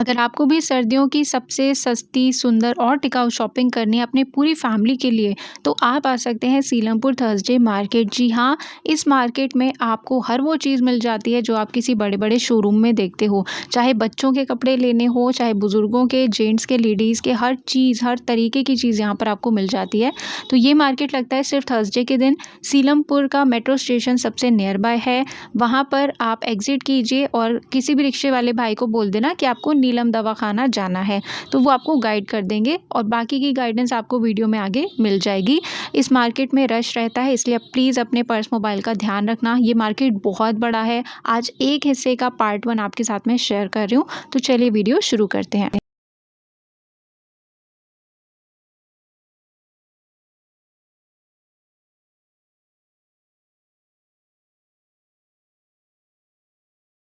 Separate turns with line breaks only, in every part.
अगर आपको भी सर्दियों की सबसे सस्ती, सुंदर और टिकाऊ शॉपिंग करनी है अपनी पूरी फैमिली के लिए, तो आप आ सकते हैं सीलमपुर थर्सडे मार्केट। जी हाँ, इस मार्केट में आपको हर वो चीज़ मिल जाती है जो आप किसी बड़े-बड़े शोरूम में देखते हो। चाहे बच्चों के कपड़े लेने हो, चाहे बुज़ुर्गों के, जेंट्स के, लेडीज़ के, हर चीज़, हर तरीके की चीज़ यहाँ पर आपको मिल जाती है। तो ये मार्केट लगता है सिर्फ़ थर्सडे के दिन। सीलमपुर का मेट्रो स्टेशन सबसे नियर बाय है। वहाँ पर आप एग्ज़िट कीजिए और किसी भी रिक्शे वाले भाई को बोल देना कि आपको नीलम दवाखाना जाना है, तो वो आपको गाइड कर देंगे और बाकी की गाइडेंस आपको वीडियो में आगे मिल जाएगी। इस मार्केट में रश रहता है, इसलिए आप प्लीज़ अपने पर्स, मोबाइल का ध्यान रखना। ये मार्केट बहुत बड़ा है। आज एक हिस्से का पार्ट 1 आपके साथ में शेयर कर रही हूँ, तो चलिए वीडियो शुरू करते हैं।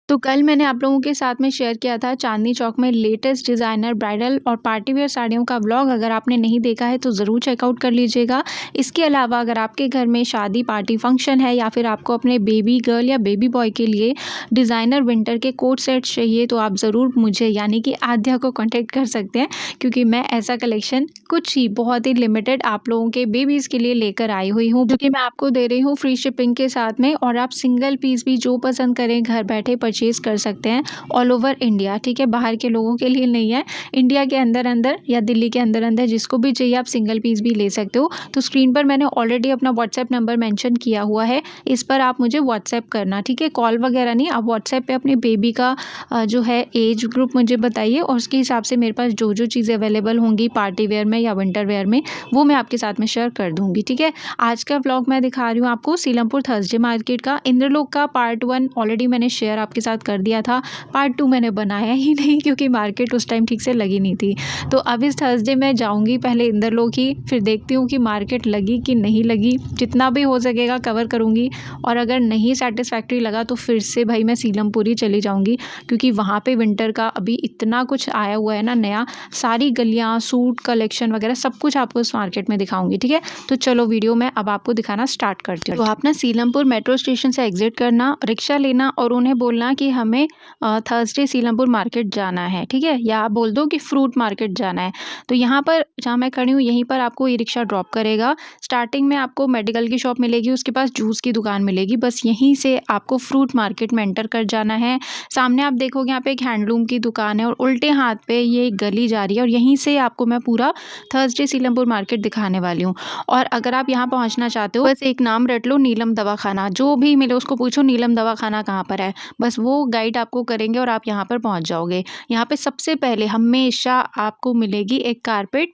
तो कल मैंने आप लोगों के साथ में शेयर किया था चांदनी चौक में लेटेस्ट डिज़ाइनर ब्राइडल और पार्टी वेयर साड़ियों का व्लॉग। अगर आपने नहीं देखा है तो ज़रूर चेकआउट कर लीजिएगा। इसके अलावा अगर आपके घर में शादी, पार्टी, फंक्शन है या फिर आपको अपने बेबी गर्ल या बेबी बॉय के लिए डिज़ाइनर विंटर के कोट सेट्स चाहिए, तो आप ज़रूर मुझे यानी कि आद्या को कॉन्टैक्ट कर सकते हैं, क्योंकि मैं ऐसा कलेक्शन कुछ ही बहुत ही लिमिटेड आप लोगों के बेबीज़ के लिए लेकर आई हुई हूँ, जो कि मैं आपको दे रही हूँ फ्री शिपिंग के साथ में। और आप सिंगल पीस भी जो पसंद करें घर बैठे परचेज़ कर सकते हैं ऑल ओवर इंडिया, ठीक है? बाहर के लोगों के लिए नहीं है, इंडिया के अंदर-अंदर या दिल्ली के अंदर-अंदर जिसको भी चाहिए आप सिंगल पीस भी ले सकते हो। तो स्क्रीन पर मैंने ऑलरेडी अपना व्हाट्सएप नंबर मेंशन किया हुआ है, इस पर आप मुझे व्हाट्सएप करना, ठीक है? कॉल वगैरह नहीं, आप व्हाट्सएप पे अपने बेबी का जो है एज ग्रुप मुझे बताइए और उसके हिसाब से मेरे पास जो-जो चीज़ें अवेलेबल होंगी पार्टी वेयर में या विंटर वेयर में, वो मैं आपके साथ में शेयर कर दूँगी, ठीक है? आज का व्लॉग मैं दिखा रही हूँ आपको सीलमपुर थर्सडे मार्केट का। इंद्रलोक का पार्ट 1 ऑलरेडी मैंने शेयर आपके साथ कर दिया था। पार्ट 2 मैंने बनाया ही नहीं क्योंकि मार्केट उस टाइम ठीक से लगी नहीं थी। तो अब इस थर्सडे मैं जाऊँगी पहले इंद्रलोक ही, फिर देखती हूँ कि मार्केट लगी कि नहीं लगी। जितना भी हो सकेगा कवर करूँगी और अगर नहीं सैटिस्फैक्टरी लगा तो फिर से भाई मैं सीलमपुर ही चली जाऊँगी, क्योंकि वहाँ पे विंटर का अभी इतना कुछ आया हुआ है ना नया, सारी गलियाँ, सूट कलेक्शन वगैरह सब कुछ आपको इस मार्केट में दिखाऊँगी, ठीक है? तो चलो वीडियो में अब आपको दिखाना स्टार्ट करती हूँ। तो आप ना सीलमपुर मेट्रो स्टेशन से एग्ज़िट करना, रिक्शा लेना और उन्हें बोलना कि हमें थर्सडे सीलमपुर मार्केट जाना है, ठीक है? या आप बोल दो कि फ्रूट मार्केट जाना है। तो यहाँ पर जहाँ मैं खड़ी हूँ यहीं पर आपको ई रिक्शा ड्रॉप करेगा। स्टार्टिंग में आपको मेडिकल की शॉप मिलेगी, उसके पास जूस की दुकान मिलेगी। बस यहीं से आपको फ्रूट मार्केट में एंटर कर जाना है। सामने आप देखोगे यहाँ पे एक हैंडलूम की दुकान है और उल्टे हाथ पे ये एक गली जा रही है और यहीं से आपको मैं पूरा थर्सडे सीलमपुर मार्केट दिखाने वाली हूँ। और अगर आप यहाँ पहुँचना चाहते हो, बस एक नाम रट लो, नीलम दवाखाना। जो भी मिले उसको पूछो नीलम दवाखाना कहाँ पर है, बस वो गाइड आपको करेंगे और आप यहाँ पर पहुँच जाओगे। यहाँ पे सबसे पहले हमेशा आपको मिलेगी एक कारपेट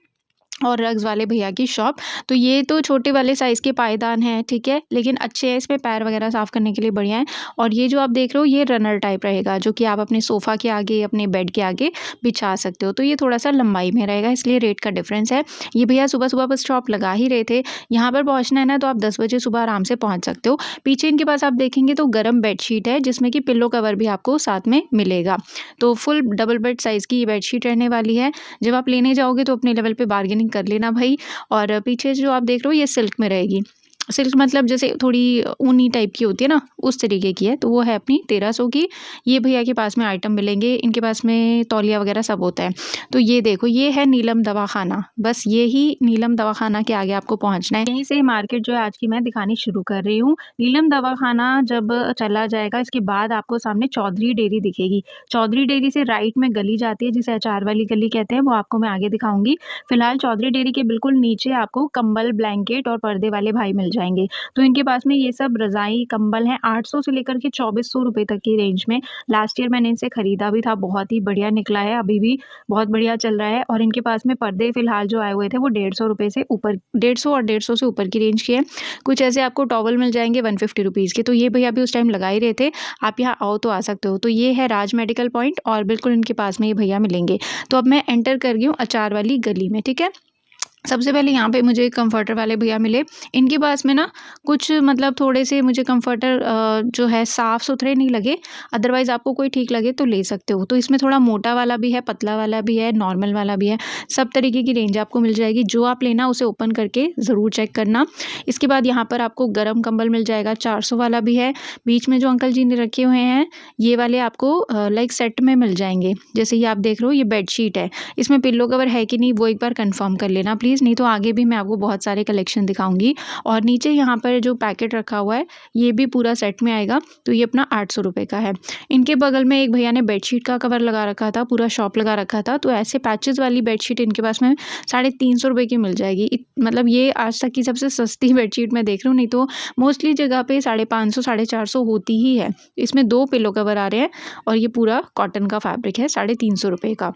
और रग्स वाले भैया की शॉप। तो ये तो छोटे वाले साइज़ के पायदान हैं, ठीक है? लेकिन अच्छे हैं, इसमें पैर वगैरह साफ़ करने के लिए बढ़िया हैं। और ये जो आप देख रहे हो ये रनर टाइप रहेगा, जो कि आप अपने सोफ़ा के आगे, अपने बेड के आगे बिछा सकते हो। तो ये थोड़ा-सा लंबाई में रहेगा, इसलिए रेट का डिफ़रेंस है। ये भैया सुबह-सुबह बस शॉप लगा ही रहे थे। यहाँ पर पहुँचना है ना तो आप 10 बजे सुबह आराम से पहुँच सकते हो। पीछे इनके पास आप देखेंगे तो गरम बेडशीट है, जिसमें कि पिल्लो कवर भी आपको साथ में मिलेगा। तो फुल डबल बेड साइज़ की ये बेडशीट रहने वाली है। जब आप लेने जाओगे तो अपने लेवल पे बार्गेनिंग कर लेना भाई। और पीछे जो आप देख रहे हो ये सिल्क में रहेगी। सिल्क मतलब जैसे थोड़ी ऊनी टाइप की होती है ना, उस तरीके की है। तो वो है अपनी 1300 की। ये भैया के पास में आइटम मिलेंगे, इनके पास में तौलिया वगैरह सब होता है। तो ये देखो ये है नीलम दवाखाना। बस ये ही नीलम दवाखाना के आगे आपको पहुँचना है। यहीं से मार्केट जो है आज की मैं दिखानी शुरू कर रही हूँ। नीलम दवाखाना जब चला जाएगा इसके बाद आपको सामने चौधरी डेयरी दिखेगी। चौधरी डेयरी से राइट में गली जाती है जिसे अचार वाली गली कहते हैं, वो आपको मैं आगे दिखाऊँगी। फिलहाल चौधरी डेयरी के बिल्कुल नीचे आपको कंबल, ब्लैंकेट और पर्दे वाले भाई मिल जाएँगे। तो इनके पास में ये सब रज़ाई, कंबल हैं 800 से लेकर के 2400 रुपए तक की रेंज में। लास्ट ईयर मैंने इनसे खरीदा भी था, बहुत ही बढ़िया निकला है, अभी भी बहुत बढ़िया चल रहा है। और इनके पास में पर्दे फिलहाल जो आए हुए थे वो 150 रुपए से ऊपर, 150 और 150 से ऊपर की रेंज के हैं। कुछ ऐसे आपको टॉवल मिल जाएँगे 150 रुपीज़ के। तो ये भैया भी उस टाइम लगा ही रहे थे, आप यहाँ आओ तो आ सकते हो। तो ये है राज मेडिकल पॉइंट और बिल्कुल इनके पास में ये भैया मिलेंगे। तो अब मैं एंटर कर गई हूँ अचार वाली गली में, ठीक है? सबसे पहले यहाँ पे मुझे कम्फ़र्टर वाले भैया मिले। इनके पास में ना कुछ मतलब थोड़े से मुझे कम्फ़र्टर जो है साफ़-सुथरे नहीं लगे, अदरवाइज़ आपको कोई ठीक लगे तो ले सकते हो। तो इसमें थोड़ा मोटा वाला भी है, पतला वाला भी है, नॉर्मल वाला भी है, सब तरीके की रेंज आपको मिल जाएगी। जो आप लेना उसे ओपन करके ज़रूर चेक करना। इसके बाद यहाँ पर आपको गरम कंबल मिल जाएगा, 400 वाला भी है। बीच में जो अंकल जी ने रखे हुए हैं, ये वाले आपको लाइक सेट में मिल जाएँगे। जैसे ये आप देख रहे हो, ये बेडशीट है। इसमें पिल्लो कवर है कि नहीं वो एक बार कंफर्म कर लेना प्लीज़, नहीं तो आगे भी मैं आपको बहुत सारे कलेक्शन दिखाऊंगी। और नीचे यहाँ पर जो पैकेट रखा हुआ है ये भी पूरा सेट में आएगा, तो ये अपना 800 रुपये का है। इनके बगल में एक भैया ने बेडशीट का कवर लगा रखा था, पूरा शॉप लगा रखा था, तो ऐसे पैचेस वाली बेडशीट इनके पास में 350 रुपये की मिल जाएगी। मतलब ये आज तक की सबसे सस्ती बेडशीट मैं देख रही हूँ, नहीं तो मोस्टली जगह पे 550 450 होती ही है। इसमें 2 पिलो कवर आ रहे हैं और ये पूरा कॉटन का फैब्रिक है, 350 रुपये का।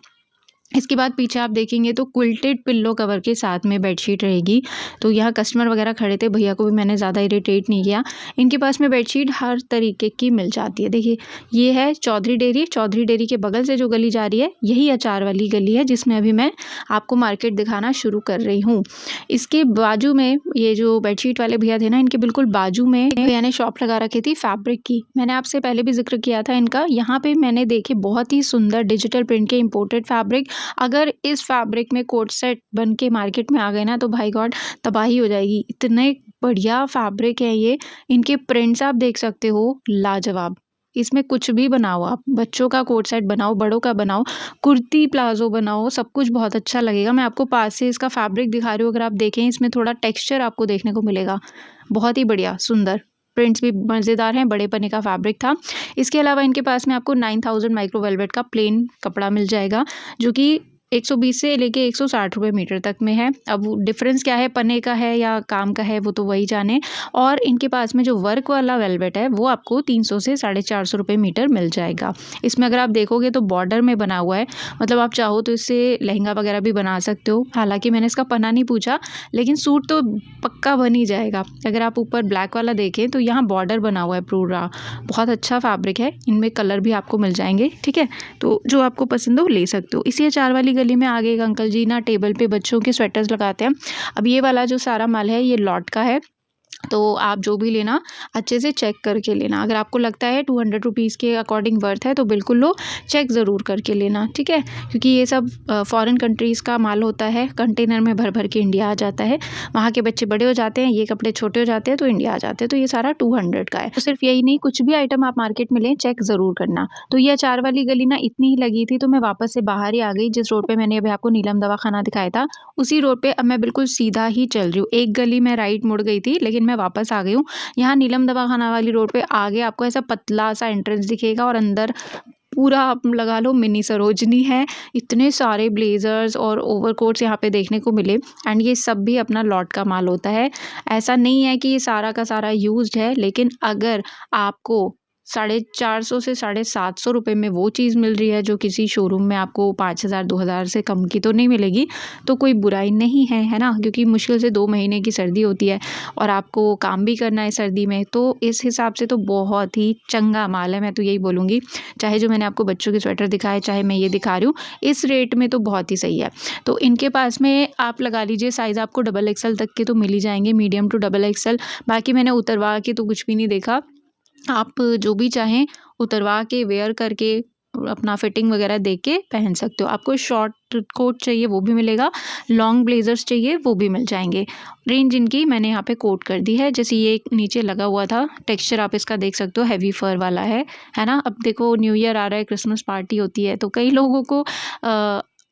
इसके बाद पीछे आप देखेंगे तो क्विल्टेड पिल्लो कवर के साथ में बेडशीट रहेगी। तो यहाँ कस्टमर वगैरह खड़े थे, भैया को भी मैंने ज़्यादा इरिटेट नहीं किया। इनके पास में बेडशीट हर तरीके की मिल जाती है। देखिए ये है चौधरी डेयरी के बगल से जो गली जा रही है यही अचार वाली गली है, जिसमें अभी मैं आपको मार्केट दिखाना शुरू कर रही हूँ। इसके बाजू में ये जो बेडशीट वाले भैया थे ना, इनके बिल्कुल बाजू में भैया ने शॉप लगा रखी थी फैब्रिक की। मैंने आपसे पहले भी जिक्र किया था इनका। यहाँ पे मैंने देखे बहुत ही सुंदर डिजिटल प्रिंट के इम्पोर्टेड फैब्रिक। अगर इस फैब्रिक में कोट सेट बन के मार्केट में आ गए ना, तो भाई गॉड तबाही हो जाएगी। इतने बढ़िया फैब्रिक है ये। इनके प्रिंट्स आप देख सकते हो, लाजवाब। इसमें कुछ भी बनाओ आप, बच्चों का कोट सेट बनाओ, बड़ों का बनाओ, कुर्ती प्लाजो बनाओ, सब कुछ बहुत अच्छा लगेगा। मैं आपको पास से इसका फैब्रिक दिखा रही हूँ, अगर आप देखें इसमें थोड़ा टेक्सचर आपको देखने को मिलेगा। बहुत ही बढ़िया सुंदर प्रिंट्स भी मज़ेदार हैं, बड़े पन्ने का फैब्रिक था। इसके अलावा इनके पास में आपको 9000 माइक्रो वेलवेट का प्लेन कपड़ा मिल जाएगा, जो कि 120 से लेके 160 रुपये मीटर तक में है। अब वो डिफरेंस क्या है, पन्ने का है या काम का है, वो तो वही जाने। और इनके पास में जो वर्क वाला वेलवेट है वो आपको 300 से 450 रुपये मीटर मिल जाएगा। इसमें अगर आप देखोगे तो बॉर्डर में बना हुआ है, मतलब आप चाहो तो इससे लहंगा वगैरह भी बना सकते हो। हालांकि मैंने इसका पन्ना नहीं पूछा, लेकिन सूट तो पक्का बन ही जाएगा। अगर आप ऊपर ब्लैक वाला देखें तो यहाँ बॉर्डर बना हुआ है पूरा। बहुत अच्छा फैब्रिक है, इनमें कलर भी आपको मिल जाएंगे, ठीक है। तो जो आपको पसंद हो ले सकते हो। इसी अचार वाली गली में आगे एक अंकल जी ना टेबल पे बच्चों के स्वेटर्स लगाते हैं। अब ये वाला जो सारा माल है ये लॉट का है, तो आप जो भी लेना अच्छे से चेक करके लेना। अगर आपको लगता है 200 रुपीज़ के अकॉर्डिंग वर्थ है तो बिल्कुल लो, चेक ज़रूर करके लेना, ठीक है। क्योंकि ये सब फॉरेन कंट्रीज़ का माल होता है, कंटेनर में भर भर के इंडिया आ जाता है। वहाँ के बच्चे बड़े हो जाते हैं, ये कपड़े छोटे हो जाते हैं तो इंडिया आ जाते हैं। तो ये सारा 200 का है। तो सिर्फ यही नहीं, कुछ भी आइटम आप मार्केट में लें चेक ज़रूर करना। तो ये अचार वाली गली ना इतनी ही लगी थी, तो मैं वापस से बाहर ही आ गई। जिस रोड पर मैंने अभी आपको नीलम दवाखाना दिखाया था उसी रोड पर अब मैं बिल्कुल सीधा ही चल रही हूँ। एक गली मैं राइट मुड़ गई थी, लेकिन मैं वापस आ गई हूँ। यहाँ नीलम दवाखाना वाली रोड पे आगे आपको ऐसा पतला सा एंट्रेंस दिखेगा और अंदर पूरा आप लगा लो मिनी सरोजनी है। इतने सारे ब्लेजर्स और ओवरकोट्स यहाँ पे देखने को मिले, एंड ये सब भी अपना लॉट का माल होता है। ऐसा नहीं है कि ये सारा का सारा यूज्ड है, लेकिन अगर आपको 450 से 750 रुपये में वो चीज़ मिल रही है जो किसी शोरूम में आपको 5000 2000 से कम की तो नहीं मिलेगी, तो कोई बुराई नहीं है, है ना। क्योंकि मुश्किल से 2 महीने की सर्दी होती है और आपको काम भी करना है सर्दी में, तो इस हिसाब से तो बहुत ही चंगा माल है, मैं तो यही बोलूँगी। चाहे जो मैंने आपको बच्चों के स्वेटर दिखाए, चाहे मैं ये दिखा रही हूँ, इस रेट में तो बहुत ही सही है। तो इनके पास में आप लगा लीजिए साइज़ आपको डबल एक्सल तक के तो मिल ही जाएंगे, मीडियम टू डबल एक्सल। बाकी मैंने उतरवा के तो कुछ भी नहीं देखा। आप जो भी चाहें उतरवा के वेयर करके अपना फिटिंग वगैरह देख के पहन सकते हो। आपको शॉर्ट कोट चाहिए वो भी मिलेगा, लॉन्ग ब्लेजर्स चाहिए वो भी मिल जाएंगे। रेंज इनकी मैंने यहाँ पे कोट कर दी है। जैसे ये नीचे लगा हुआ था, टेक्सचर आप इसका देख सकते हो, हैवी फर वाला है ना। अब देखो न्यू ईयर आ रहा है, क्रिसमस पार्टी होती है, तो कई लोगों को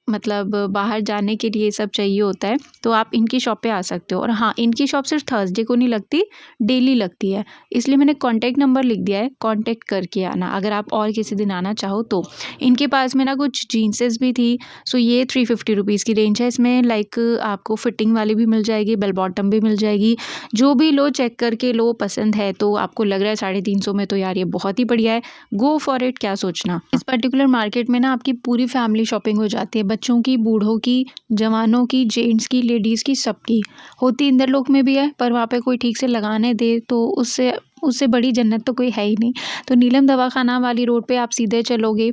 मतलब बाहर जाने के लिए सब चाहिए होता है, तो आप इनकी शॉप पे आ सकते हो। और हाँ, इनकी शॉप सिर्फ थर्सडे को नहीं लगती, डेली लगती है, इसलिए मैंने कॉन्टैक्ट नंबर लिख दिया है, कॉन्टैक्ट करके आना अगर आप और किसी दिन आना चाहो तो। इनके पास में ना कुछ जीन्सेस भी थी, सो ये 350 रुपीज़ की रेंज है। इसमें लाइक आपको फिटिंग वाली भी मिल जाएगी, बेल बॉटम भी मिल जाएगी। जो भी लो चेक करके लो, पसंद है तो आपको लग रहा है 350 में तो यार ये बहुत ही बढ़िया है, गो फॉर इट, क्या सोचना। इस पर्टिकुलर मार्केट में ना आपकी पूरी फैमिली शॉपिंग हो जाती है, बच्चों की, बूढ़ों की, जवानों की, जेंट्स की, लेडीज़ की, सबकी होती। इंदरलोक में भी है, पर वहाँ पे कोई ठीक से लगाने दे तो उससे उससे बड़ी जन्नत तो कोई है ही नहीं। तो नीलम दवाखाना वाली रोड पे आप सीधे चलोगे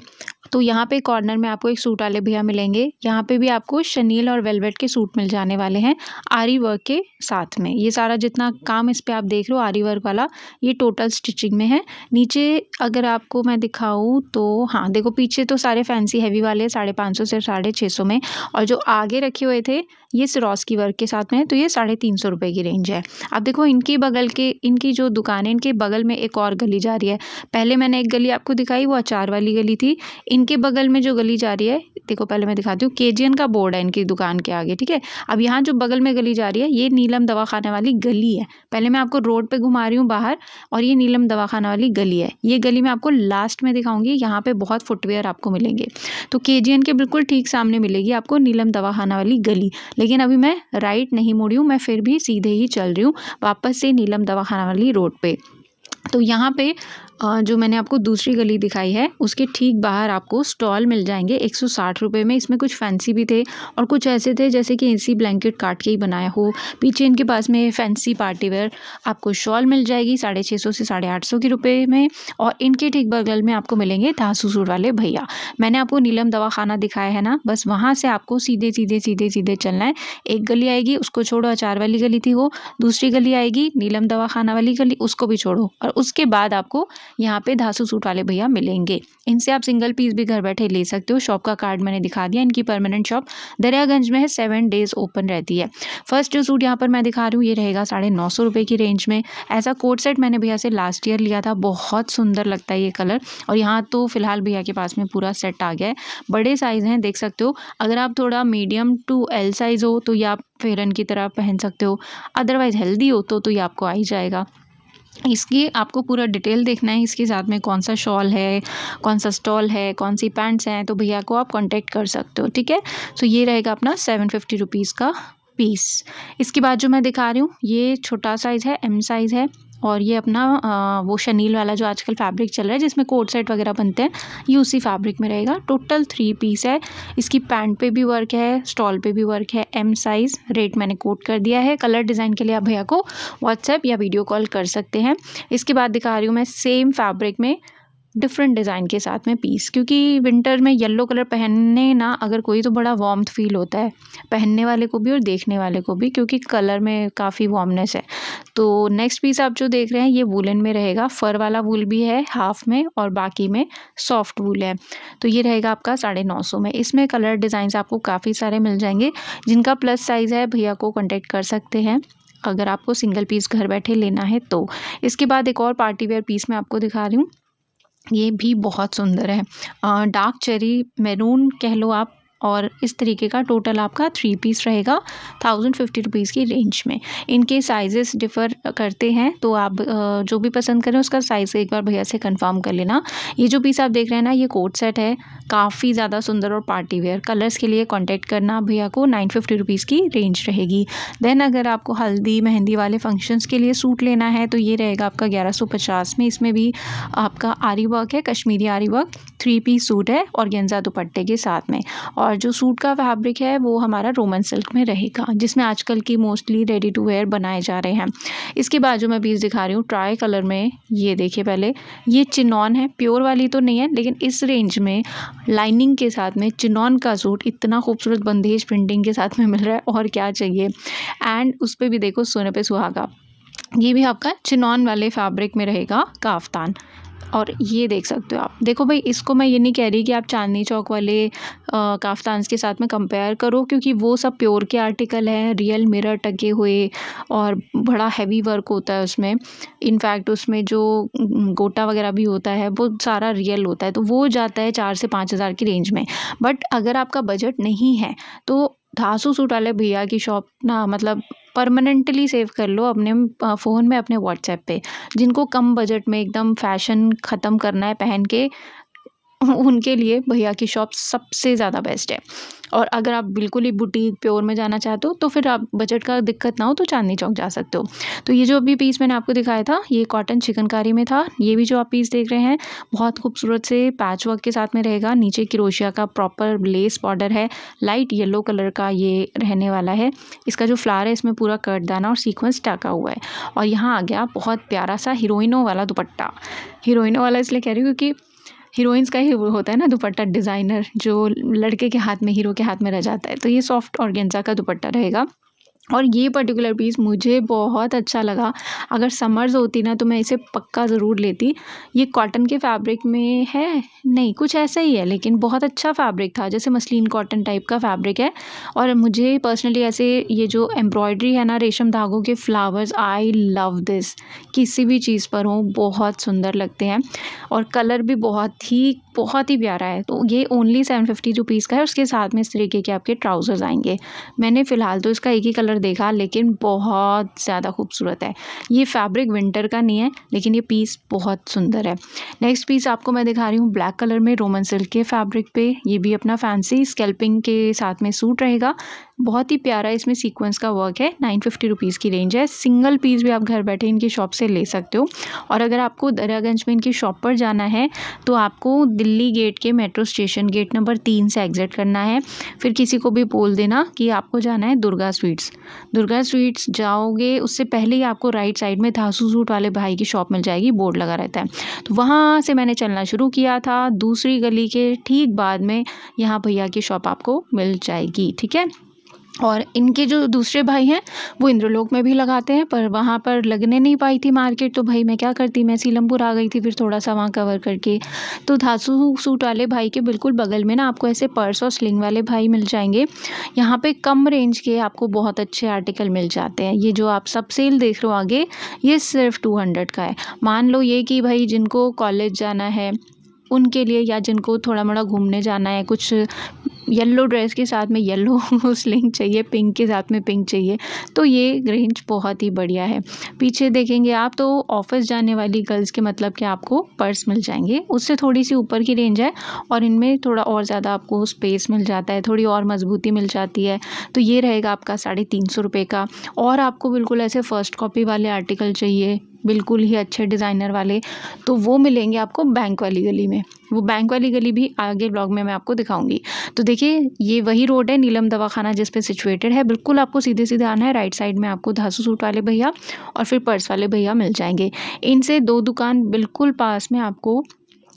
तो यहाँ पे कॉर्नर में आपको एक सूट वाले भैया मिलेंगे। यहाँ पे भी आपको शनील और वेलवेट के सूट मिल जाने वाले हैं आरी वर्क के साथ में। ये सारा जितना काम इस पे आप देख रहे हो आरी वर्क वाला, ये टोटल स्टिचिंग में है। नीचे अगर आपको मैं दिखाऊँ तो हाँ देखो, पीछे तो सारे फैंसी हैवी वाले 550 से 650 में, और जो आगे रखे हुए थे ये सिरोस्की वर्क के साथ में है, तो ये 350 रुपये की रेंज है। अब देखो इनकी बगल के, इनकी जो दुकान है इनके बगल में एक और गली जा रही है। पहले मैंने एक गली आपको दिखाई, वो अचार वाली गली थी। इनके बगल में जो गली जा रही है, देखो पहले मैं दिखाती हूँ, केजीएन का बोर्ड है इनकी दुकान के आगे, ठीक है। अब यहाँ जो बगल में गली जा रही है ये नीलम दवाखाना वाली गली है। पहले मैं आपको रोड पे घुमा रही हूँ बाहर, और ये नीलम दवाखाना वाली गली है। ये गली मैं आपको लास्ट में दिखाऊंगी। यहाँ पे बहुत फुटवेयर आपको मिलेंगे। तो केजीएन के बिल्कुल ठीक सामने मिलेगी आपको नीलम दवाखाना वाली गली। लेकिन अभी मैं राइट नहीं मुड़ी हूँ, मैं फिर भी सीधे ही चल रही हूँ वापस से नीलम दवाखाना वाली रोड पे। तो यहाँ पे जो मैंने आपको दूसरी गली दिखाई है उसके ठीक बाहर आपको स्टॉल मिल जाएंगे 160 रुपये में। इसमें कुछ फैंसी भी थे और कुछ ऐसे थे जैसे कि इसी ब्लैंकेट काट के ही बनाया हो। पीछे इनके पास में फैंसी पार्टी वेयर आपको शॉल मिल जाएगी 650 से 850 के रुपये में। और इनके ठीक बगल में आपको मिलेंगे धासू सूट वाले भैया। मैंने आपको नीलम दवाखाना दिखाया है ना, बस वहाँ से आपको सीधे सीधे सीधे सीधे चलना है। एक गली आएगी, उसको छोड़ो, अचार वाली गली थी वो। दूसरी गली आएगी नीलम दवाखाना वाली गली, उसको भी छोड़ो, और उसके बाद आपको यहाँ पे धासू सूट वाले भैया मिलेंगे। इनसे आप सिंगल पीस भी घर बैठे ले सकते हो। शॉप का कार्ड मैंने दिखा दिया। इनकी परमानेंट शॉप दरियागंज में है, 7 डेज ओपन रहती है। फर्स्ट जो सूट यहाँ पर मैं दिखा रही हूँ ये रहेगा 950 रुपये की रेंज में। ऐसा कोट सेट मैंने भैया से लास्ट ईयर लिया था, बहुत सुंदर लगता है ये कलर। और यहाँ तो फिलहाल भैया के पास में पूरा सेट आ गया है। बड़े साइज़ हैं, देख सकते हो। अगर आप थोड़ा मीडियम टू एल साइज़ हो तो ये आप फेरन की तरह पहन सकते हो, अदरवाइज़ हेल्दी हो तो ये आपको आ ही जाएगा। इसकी आपको पूरा डिटेल देखना है, इसके साथ में कौन सा शॉल है, कौन सा स्टॉल है, कौन सी पैंट्स हैं, तो भैया को आप कांटेक्ट कर सकते हो, ठीक है। तो ये रहेगा अपना 750 रुपीज़ का पीस। इसके बाद जो मैं दिखा रही हूँ ये छोटा साइज़ है, एम साइज़ है। और ये अपना वो शनील वाला जो आजकल फैब्रिक चल रहा है जिसमें कोट सेट वगैरह बनते हैं, ये उसी फैब्रिक में रहेगा। टोटल 3 पीस है। इसकी पैंट पे भी वर्क है, स्टॉल पे भी वर्क है, एम साइज़। रेट मैंने कोट कर दिया है। कलर डिज़ाइन के लिए आप भैया को व्हाट्सएप या वीडियो कॉल कर सकते हैं। इसके बाद दिखा रही हूँ मैं सेम फैब्रिक में डिफरेंट डिज़ाइन के साथ में पीस, क्योंकि विंटर में येलो कलर पहनने ना अगर कोई तो बड़ा वार्मथ फील होता है पहनने वाले को भी और देखने वाले को भी, क्योंकि कलर में काफ़ी वार्मनेस है। तो नेक्स्ट पीस आप जो देख रहे हैं ये वूलन में रहेगा। फर वाला वूल भी है हाफ में और बाकी में सॉफ्ट वूल है। तो ये रहेगा आपका 950 में। इसमें कलर डिज़ाइन आपको काफ़ी सारे मिल जाएंगे। जिनका प्लस साइज़ है भैया को कॉन्टेक्ट कर सकते हैं अगर आपको सिंगल पीस घर बैठे लेना है तो। इसके बाद एक और पार्टी वेयर पीस मैं आपको दिखा रही हूँ, ये भी बहुत सुंदर है। डार्क चेरी मैरून कह लो आप, और इस तरीके का टोटल आपका 3 पीस रहेगा 1050 रुपीज़ की रेंज में। इनके साइजेस डिफ़र करते हैं, तो आप जो भी पसंद करें उसका साइज़ एक बार भैया से कंफर्म कर लेना। ये जो पीस आप देख रहे हैं ना ये कोट सेट है, काफ़ी ज़्यादा सुंदर और पार्टी वेयर। कलर्स के लिए कॉन्टैक्ट करना, भैया को 950 रुपीज़ की रेंज रहेगी। देन अगर आपको हल्दी मेहंदी वाले फंक्शंस के लिए सूट लेना है तो ये रहेगा आपका 1150 में। इसमें भी आपका आरी वर्क है, कश्मीरी आरी वर्क, 3 पीस सूट है और गेंजा दुपट्टे के साथ में। और जो सूट का फैब्रिक है वो हमारा रोमन सिल्क में रहेगा, जिसमें आजकल की मोस्टली रेडी टू वेयर बनाए जा रहे हैं। इसके बाद जो मैं पीस दिखा रही हूँ ट्राई कलर में, ये देखिए पहले, ये चिनॉन है, प्योर वाली तो नहीं है लेकिन इस रेंज में लाइनिंग के साथ में चिनॉन का सूट इतना खूबसूरत बंदेज प्रिंटिंग के साथ में मिल रहा है, और क्या चाहिए। एंड उस पर भी देखो सोने पे सुहागा, ये भी आपका चिनॉन वाले फैब्रिक में रहेगा काफ्तान। और ये देख सकते हो आप, देखो भाई इसको मैं ये नहीं कह रही कि आप चांदनी चौक वाले काफ्तान्स के साथ में कंपेयर करो, क्योंकि वो सब प्योर के आर्टिकल हैं, रियल मिरर टके हुए और बड़ा हैवी वर्क होता है उसमें। इनफैक्ट उसमें जो गोटा वगैरह भी होता है वो सारा रियल होता है, तो वो जाता है 4 से 5 हज़ार की रेंज में। बट अगर आपका बजट नहीं है तो धासू सूट वाले भैया की शॉप ना, मतलब परमानेंटली सेव कर लो अपने फ़ोन में, अपने व्हाट्सएप पे। जिनको कम बजट में एकदम फैशन ख़त्म करना है पहन के, उनके लिए भैया की शॉप सबसे ज़्यादा बेस्ट है। और अगर आप बिल्कुल ही बुटीक प्योर में जाना चाहते हो तो फिर आप बजट का दिक्कत ना हो तो चांदनी चौक जा सकते हो। तो ये जो अभी पीस मैंने आपको दिखाया था ये कॉटन चिकनकारी में था। ये भी जो आप पीस देख रहे हैं बहुत खूबसूरत से पैच वर्क के साथ में रहेगा। नीचे क्रोशिया का प्रॉपर लेस बॉर्डर है, लाइट येलो कलर का ये रहने वाला है। इसका जो फ्लावर है इसमें पूरा कटदाना और सीक्वेंस टाका हुआ है। और यहाँ आ गया बहुत प्यारा सा हीरोइनों वाला दुपट्टा। हीरोइनों वाला इसलिए कह रही हूँ क्योंकि हीरोइन्स का ही वो होता है ना दुपट्टा डिज़ाइनर, जो लड़के के हाथ में, हीरो के हाथ में रह जाता है। तो ये सॉफ्ट ऑर्गेन्जा का दुपट्टा रहेगा और ये पर्टिकुलर पीस मुझे बहुत अच्छा लगा। अगर समर्स होती ना तो मैं इसे पक्का ज़रूर लेती। ये कॉटन के फैब्रिक में है, नहीं कुछ ऐसा ही है, लेकिन बहुत अच्छा फैब्रिक था, जैसे मसलिन कॉटन टाइप का फैब्रिक है। और मुझे पर्सनली ऐसे ये जो एम्ब्रॉयडरी है ना रेशम धागों के फ्लावर्स, आई लव दिस। किसी भी चीज़ पर हो बहुत सुंदर लगते हैं और कलर भी बहुत ही प्यारा है। तो ये ओनली 750 रुपीज़ का है। उसके साथ में इस तरीके के आपके ट्राउज़र्स आएंगे। मैंने फ़िलहाल तो इसका एक ही कलर देखा, लेकिन बहुत ज़्यादा खूबसूरत है। ये फैब्रिक विंटर का नहीं है, लेकिन ये पीस बहुत सुंदर है। नेक्स्ट पीस आपको मैं दिखा रही हूँ ब्लैक कलर में रोमन सिल्क के फैब्रिक पे। ये भी अपना फैंसी स्कैल्पिंग के साथ में सूट रहेगा। बहुत ही प्यारा इसमें सीक्वेंस का वर्क है। 950 रुपीज़ की रेंज है। सिंगल पीस भी आप घर बैठे इनकी शॉप से ले सकते हो। और अगर आपको दरियागंज में इनकी शॉप पर जाना है तो आपको दिल्ली गेट के मेट्रो स्टेशन गेट नंबर 3 से एग्ज़िट करना है। फिर किसी को भी बोल देना कि आपको जाना है दुर्गा स्वीट्स। दुर्गा स्वीट्स जाओगे उससे पहले ही आपको राइट साइड में धासू सूट वाले भाई की शॉप मिल जाएगी, बोर्ड लगा रहता है। तो वहाँ से मैंने चलना शुरू किया था। दूसरी गली के ठीक बाद में यहाँ भैया की शॉप आपको मिल जाएगी, ठीक है। और इनके जो दूसरे भाई हैं वो इंद्रलोक में भी लगाते हैं, पर वहाँ पर लगने नहीं पाई थी मार्केट, तो भाई मैं क्या करती, मैं सीलमपुर आ गई थी फिर थोड़ा सा वहाँ कवर करके। तो धासु सूट वाले भाई के बिल्कुल बगल में ना आपको ऐसे पर्स और स्लिंग वाले भाई मिल जाएंगे। यहाँ पे कम रेंज के आपको बहुत अच्छे आर्टिकल मिल जाते हैं। ये जो आप सब सेल देख रहे हो आगे, ये सिर्फ 200 का है। मान लो ये कि भाई जिनको कॉलेज जाना है उनके लिए, या जिनको थोड़ा मोड़ा घूमने जाना है, कुछ येलो ड्रेस के साथ में येलो स्लिंग चाहिए, पिंक के साथ में पिंक चाहिए, तो ये रेंज बहुत ही बढ़िया है। पीछे देखेंगे आप तो ऑफिस जाने वाली गर्ल्स के मतलब कि आपको पर्स मिल जाएंगे। उससे थोड़ी सी ऊपर की रेंज है और इनमें थोड़ा और ज़्यादा आपको स्पेस मिल जाता है, थोड़ी और मजबूती मिल जाती है। तो ये रहेगा आपका 350 रुपये का। और आपको बिल्कुल ऐसे फर्स्ट कॉपी वाले आर्टिकल चाहिए, बिल्कुल ही अच्छे डिज़ाइनर वाले, तो वो मिलेंगे आपको बैंक वाली गली में। वो बैंक वाली गली भी आगे ब्लॉग में मैं आपको दिखाऊंगी। तो देखिए ये वही रोड है नीलम दवाखाना जिस पे सिचुएटेड है। बिल्कुल आपको सीधे सीधे आना है। राइट साइड में आपको धासु सूट वाले भैया और फिर पर्स वाले भैया मिल जाएंगे। इनसे 2 दुकान बिल्कुल पास में आपको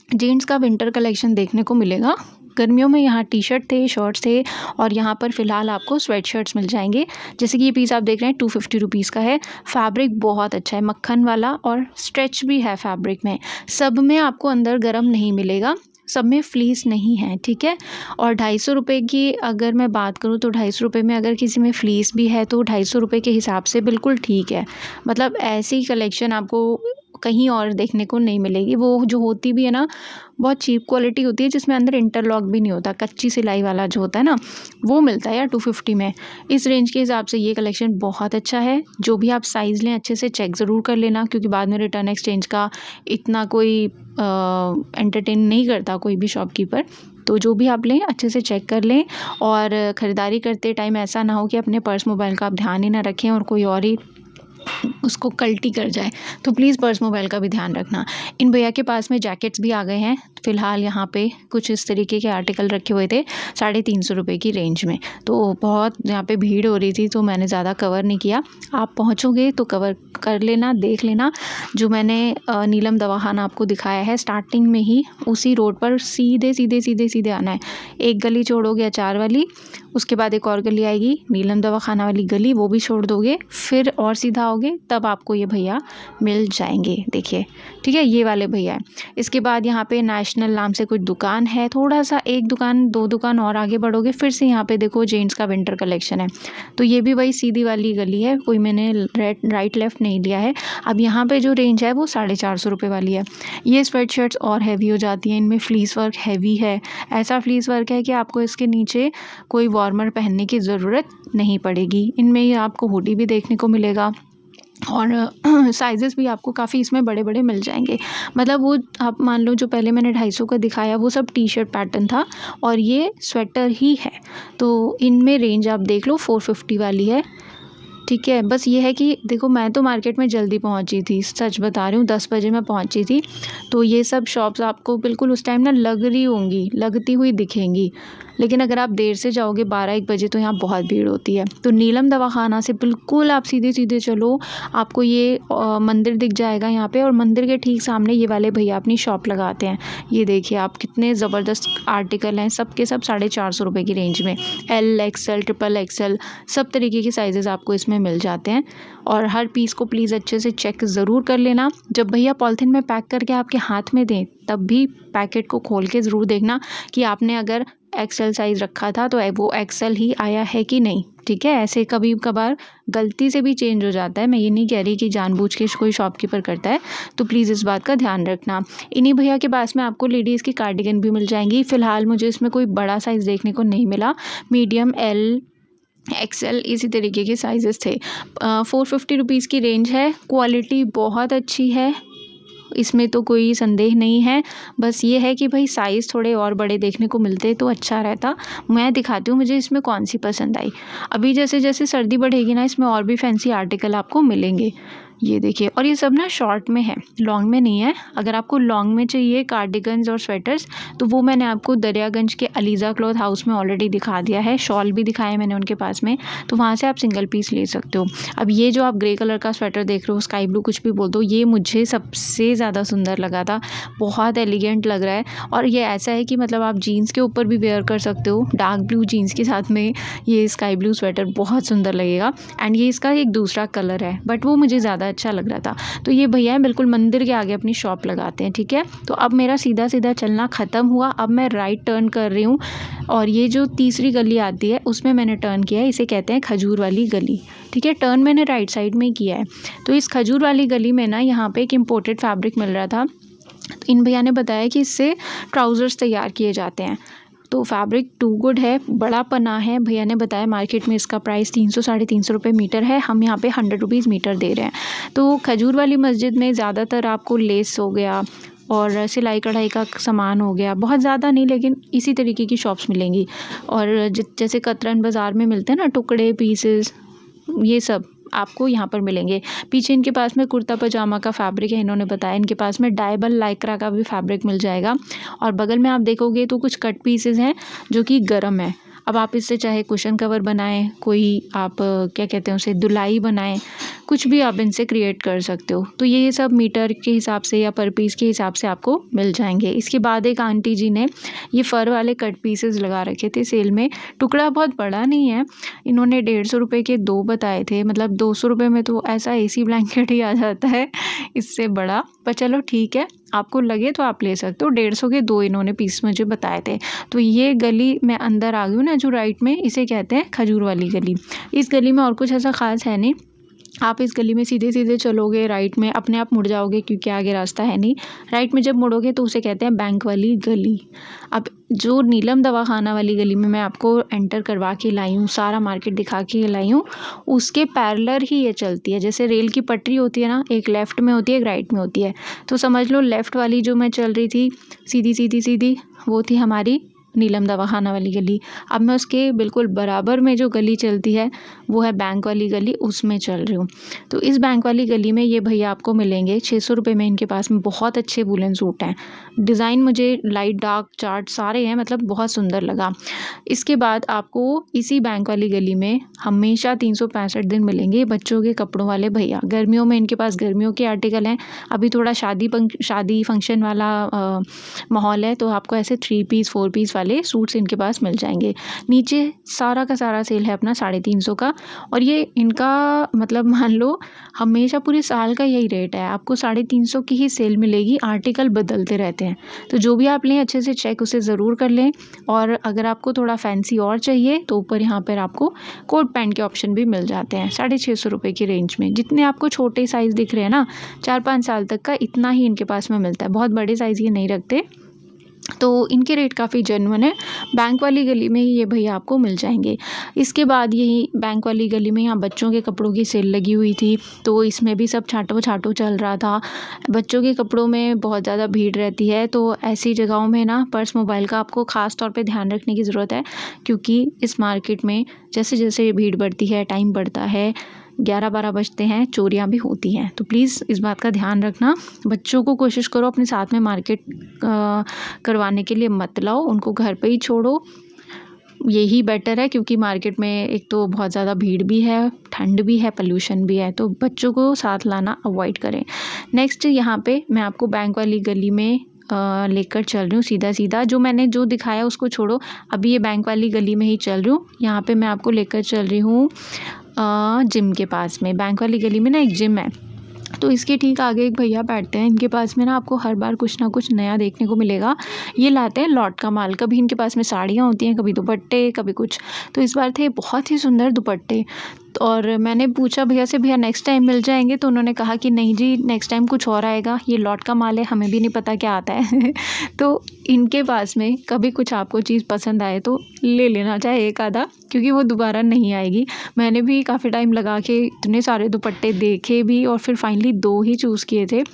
जेंट्स का विंटर कलेक्शन देखने को मिलेगा। गर्मियों में यहाँ टी शर्ट थे, शर्ट्स थे, और यहाँ पर फ़िलहाल आपको स्वेट शर्ट्स मिल जाएंगे। जैसे कि ये पीस आप देख रहे हैं 250 रुपीज़ का है। फैब्रिक बहुत अच्छा है, मक्खन वाला, और स्ट्रेच भी है फैब्रिक में। सब में आपको अंदर गर्म नहीं मिलेगा, सब में फ्लीस नहीं है, ठीक है। और 250 रुपये की अगर मैं बात करूँ तो 250 रुपये में अगर किसी में फ्लीस भी है तो 250 रुपये के हिसाब से बिल्कुल ठीक है। मतलब ऐसी कलेक्शन आपको कहीं और देखने को नहीं मिलेगी। वो जो होती भी है ना बहुत चीप क्वालिटी होती है, जिसमें अंदर इंटरलॉक भी नहीं होता, कच्ची सिलाई वाला जो होता है ना वो मिलता है यार 250 में। इस रेंज के हिसाब से ये कलेक्शन बहुत अच्छा है। जो भी आप साइज़ लें अच्छे से चेक ज़रूर कर लेना, क्योंकि बाद में रिटर्न एक्सचेंज का इतना कोई एंटरटेन नहीं करता कोई भी शॉपकीपर। तो जो भी आप लें अच्छे से चेक कर लें, और ख़रीदारी करते टाइम ऐसा ना हो कि अपने पर्स मोबाइल का आप ध्यान ही ना रखें और कोई और ही उसको कल्टी कर जाए। तो प्लीज़ पर्स मोबाइल का भी ध्यान रखना। इन भैया के पास में जैकेट्स भी आ गए हैं। फ़िलहाल यहाँ पे कुछ इस तरीके के आर्टिकल रखे हुए थे 350 रुपये की रेंज में। तो बहुत यहाँ पे भीड़ हो रही थी तो मैंने ज़्यादा कवर नहीं किया। आप पहुँचोगे तो कवर कर लेना, देख लेना। जो मैंने नीलम दवाखाना आपको दिखाया है स्टार्टिंग में ही, उसी रोड पर सीधे सीधे सीधे सीधे आना है। एक गली छोड़ोगे अचार वाली, उसके बाद एक और गली आएगी नीलम दवाखाना वाली गली, वो भी छोड़ दोगे, फिर और सीधा आओगे तब आपको ये भैया मिल जाएंगे। देखिए ठीक है, ये वाले भैया हैं। इसके बाद यहाँ पे नेशनल नाम से कुछ दुकान है, थोड़ा सा 1 दुकान 2 दुकान और आगे बढ़ोगे फिर से यहाँ पे देखो जेंट्स का विंटर कलेक्शन है। तो ये भी वही सीधी वाली गली है, कोई मैंने राइट लेफ्ट नहीं लिया है। अब यहाँ पे जो रेंज है वो 450 रुपये वाली है। ये स्वेट शर्ट्स और हैवी हो जाती हैं, इनमें फ्लीस वर्क हैवी है। ऐसा फ्लीस वर्क है कि आपको इसके नीचे कोई वार्मर पहनने की ज़रूरत नहीं पड़ेगी। इनमें ही आपको हुडी भी देखने को मिलेगा, और साइज़ेस भी आपको काफ़ी इसमें बड़े बड़े मिल जाएंगे। मतलब वो आप मान लो जो पहले मैंने 250 का दिखाया वो सब टी शर्ट पैटर्न था, और ये स्वेटर ही है। तो इनमें रेंज आप देख लो 450 वाली है, ठीक है। बस ये है कि देखो मैं तो मार्केट में जल्दी पहुंची थी, सच बता रही हूँ 10 बजे मैं पहुंची थी। तो ये सब शॉप्स आपको बिल्कुल उस टाइम ना लग रही होंगी, लगती हुई दिखेंगी। लेकिन अगर आप देर से जाओगे 12-1 बजे तो यहाँ बहुत भीड़ होती है। तो नीलम दवाखाना से बिल्कुल आप सीधे-सीधे चलो, आपको ये मंदिर दिख जाएगा यहाँ पे, और मंदिर के ठीक सामने ये वाले भैया अपनी शॉप लगाते हैं। ये देखिए आप, कितने ज़बरदस्त आर्टिकल हैं, सब के सब 450 रुपये की रेंज में। एल, एक्सएल, ट्रिपल एक्सएल सब तरीके के साइज़ेज़ आपको इसमें मिल जाते हैं। और हर पीस को प्लीज़ अच्छे से चेक ज़रूर कर लेना। जब भैया पॉलिथीन में पैक करके आपके हाथ में दें, तब भी पैकेट को खोल के ज़रूर देखना कि आपने अगर एक्सेल साइज़ रखा था तो वो एक्सेल ही आया है कि नहीं, ठीक है। ऐसे कभी कभार गलती से भी चेंज हो जाता है, मैं ये नहीं कह रही कि जानबूझ के कोई शॉपकीपर करता है, तो प्लीज़ इस बात का ध्यान रखना। इन्हीं भैया के पास में आपको लेडीज़ की कार्डिगन भी मिल जाएंगी। फ़िलहाल मुझे इसमें कोई बड़ा साइज़ देखने को नहीं मिला, मीडियम, एल, एक्सेल इसी तरीके के साइजेस थे। 450 रुपीज़ की रेंज है। क्वालिटी बहुत अच्छी है, इसमें तो कोई संदेह नहीं है। बस ये है कि भाई साइज़ थोड़े और बड़े देखने को मिलते तो अच्छा रहता। मैं दिखाती हूँ मुझे इसमें कौन सी पसंद आई। अभी जैसे जैसे सर्दी बढ़ेगी ना, इसमें और भी फैंसी आर्टिकल आपको मिलेंगे। ये देखिए, और ये सब ना शॉर्ट में है, लॉन्ग में नहीं है। अगर आपको लॉन्ग में चाहिए कार्डिगन्स और स्वेटर्स, तो वो मैंने आपको दरियागंज के अलीज़ा क्लॉथ हाउस में ऑलरेडी दिखा दिया है। शॉल भी दिखाया मैंने उनके पास में, तो वहाँ से आप सिंगल पीस ले सकते हो। अब ये जो आप ग्रे कलर का स्वेटर देख रहे हो, स्काई ब्लू कुछ भी बोल दो, ये मुझे सबसे ज़्यादा सुंदर लगा था। बहुत एलिगेंट लग रहा है, और ये ऐसा है कि मतलब आप जीन्स के ऊपर भी वेयर कर सकते हो। डार्क ब्लू जीन्स के साथ में ये स्काई ब्लू स्वेटर बहुत सुंदर लगेगा। एंड ये इसका एक दूसरा कलर है, बट वो मुझे ज़्यादा अच्छा लग रहा था। तो ये भैया बिल्कुल मंदिर के आगे अपनी शॉप लगाते हैं, ठीक है। तो अब मेरा सीधा सीधा चलना ख़त्म हुआ, अब मैं राइट टर्न कर रही हूँ, और ये जो तीसरी गली आती है उसमें मैंने टर्न किया है। इसे कहते हैं खजूर वाली गली, ठीक है। टर्न मैंने राइट साइड में ही किया है। तो इस खजूर वाली गली में ना, यहाँ पे एक इम्पोर्टेड फैब्रिक मिल रहा था। तो इन भैया ने बताया कि इससे ट्राउज़र्स तैयार किए जाते हैं। तो फैब्रिक टू गुड है, बड़ा पना है। भैया ने बताया मार्केट में इसका प्राइस 300-350 रुपये मीटर है, हम यहाँ पे 100 रुपीज़ मीटर दे रहे हैं। तो खजूर वाली मस्जिद में ज़्यादातर आपको लेस हो गया और सिलाई कढ़ाई का सामान हो गया, बहुत ज़्यादा नहीं लेकिन इसी तरीके की शॉप्स मिलेंगी। और जैसे कतरन बाज़ार में मिलते हैं ना टुकड़े, पीसेस, ये सब आपको यहाँ पर मिलेंगे। पीछे इनके पास में कुर्ता पजामा का फैब्रिक है, इन्होंने बताया। इनके पास में डाइबल लाइक्रा का भी फैब्रिक मिल जाएगा। और बगल में आप देखोगे तो कुछ कट पीसेस हैं जो कि गर्म है। अब आप इससे चाहे कुशन कवर बनाएं, कोई आप क्या कहते हैं उसे, दुलाई बनाएं, कुछ भी आप इनसे क्रिएट कर सकते हो। तो ये सब मीटर के हिसाब से या पर पीस के हिसाब से आपको मिल जाएंगे। इसके बाद एक आंटी जी ने ये फ़र वाले कट पीसेस लगा रखे थे सेल में। टुकड़ा बहुत बड़ा नहीं है, इन्होंने 150 रुपये के 2 बताए थे। मतलब 200 रुपये में तो ऐसा एसी ब्लैंकेट ही आ जाता है इससे बड़ा, पर चलो ठीक है, आपको लगे तो आप ले सकते हो। 150 के 2 इन्होंने पीस मुझे बताए थे। तो ये गली मैं अंदर आ गई हूँ ना, जो राइट में, इसे कहते हैं खजूर वाली गली। इस गली में और कुछ ऐसा ख़ास है नहीं, आप इस गली में सीधे सीधे चलोगे, राइट में अपने आप मुड़ जाओगे क्योंकि आगे रास्ता है नहीं। राइट में जब मुड़ोगे तो उसे कहते हैं बैंक वाली गली। अब जो नीलम दवाखाना वाली गली में मैं आपको एंटर करवा के लाई हूँ, सारा मार्केट दिखा के लाई हूँ, उसके पैरेलल ही ये चलती है। जैसे रेल की पटरी होती है ना, एक लेफ़्ट में होती है, एक राइट में होती है। तो समझ लो लेफ़्ट वाली जो मैं चल रही थी सीधी सीधी सीधी, वो थी हमारी नीलम दवाखाना वाली गली। अब मैं उसके बिल्कुल बराबर में जो गली चलती है वो है बैंक वाली गली, उसमें चल रही हूँ। तो इस बैंक वाली गली में ये भैया आपको मिलेंगे 600 रुपये में। इनके पास में बहुत अच्छे वूलन सूट हैं, डिज़ाइन मुझे लाइट डार्क चार्ट सारे हैं, मतलब बहुत सुंदर लगा। इसके बाद आपको इसी बैंक वाली गली में हमेशा 365 दिन मिलेंगे बच्चों के कपड़ों वाले भैया। गर्मियों में इनके पास गर्मियों के आर्टिकल हैं। अभी थोड़ा शादी फंक्शन वाला माहौल है, तो आपको ऐसे 3 पीस 4 पीस वाले सूट्स इनके पास मिल जाएंगे। नीचे सारा का सारा सेल है अपना 350 का, और ये इनका मतलब मान लो हमेशा पूरे साल का यही रेट है। आपको 350 की ही सेल मिलेगी, आर्टिकल बदलते रहते हैं। तो जो भी आप लें अच्छे से चेक उसे ज़रूर कर लें। और अगर आपको थोड़ा फैंसी और चाहिए तो ऊपर यहाँ पर आपको कोट पैंट के ऑप्शन भी मिल जाते हैं 650 रुपये की रेंज में। जितने आपको छोटे साइज़ दिख रहे हैं ना, 4-5 साल तक का, इतना ही इनके पास में मिलता है। बहुत बड़े साइज़ ये नहीं रखते, तो इनके रेट काफ़ी जेन्युइन है। बैंक वाली गली में ही ये भैया आपको मिल जाएंगे। इसके बाद यही बैंक वाली गली में यहाँ बच्चों के कपड़ों की सेल लगी हुई थी, तो इसमें भी सब छांटो छांटो चल रहा था। बच्चों के कपड़ों में बहुत ज़्यादा भीड़ रहती है, तो ऐसी जगहों में ना पर्स मोबाइल का आपको ख़ास तौर पे ध्यान रखने की ज़रूरत है, क्योंकि इस मार्केट में जैसे जैसे भीड़ बढ़ती है, टाइम बढ़ता है, 11-12 बजते हैं, चोरियां भी होती हैं। तो प्लीज़ इस बात का ध्यान रखना। बच्चों को कोशिश करो अपने साथ में मार्केट करवाने के लिए मत लाओ, उनको घर पे ही छोड़ो। यही बेटर है, क्योंकि मार्केट में एक तो बहुत ज़्यादा भीड़ भी है, ठंड भी है, पोल्यूशन भी है, तो बच्चों को साथ लाना अवॉइड करें। नेक्स्ट यहाँ पे मैं आपको बैंक वाली गली में लेकर चल रही हूँ सीधा। जो मैंने जो दिखाया उसको छोड़ो, अभी ये बैंक वाली गली में ही चल रही हूँ। यहाँ पे मैं आपको लेकर चल रही हूँ जिम के पास में। बैंक वाली गली में ना एक जिम है, तो इसके ठीक आगे एक भैया बैठते हैं। इनके पास में ना आपको हर बार कुछ ना कुछ नया देखने को मिलेगा। ये लाते हैं लॉट का माल, कभी इनके पास में साड़ियाँ होती हैं, कभी दुपट्टे, कभी कुछ। तो इस बार थे बहुत ही सुंदर दुपट्टे, और मैंने पूछा भैया से, भैया नेक्स्ट टाइम मिल जाएंगे? तो उन्होंने कहा कि नहीं जी, नेक्स्ट टाइम कुछ और आएगा, ये लॉट का माल है, हमें भी नहीं पता क्या आता है। तो इनके पास में कभी कुछ आपको चीज़ पसंद आए तो ले लेना, चाहे एक आधा, क्योंकि वो दोबारा नहीं आएगी। मैंने भी काफ़ी टाइम लगा के इतने सारे दुपट्टे देखे भी, और फिर फाइनली 2 ही चूज़ किए थे।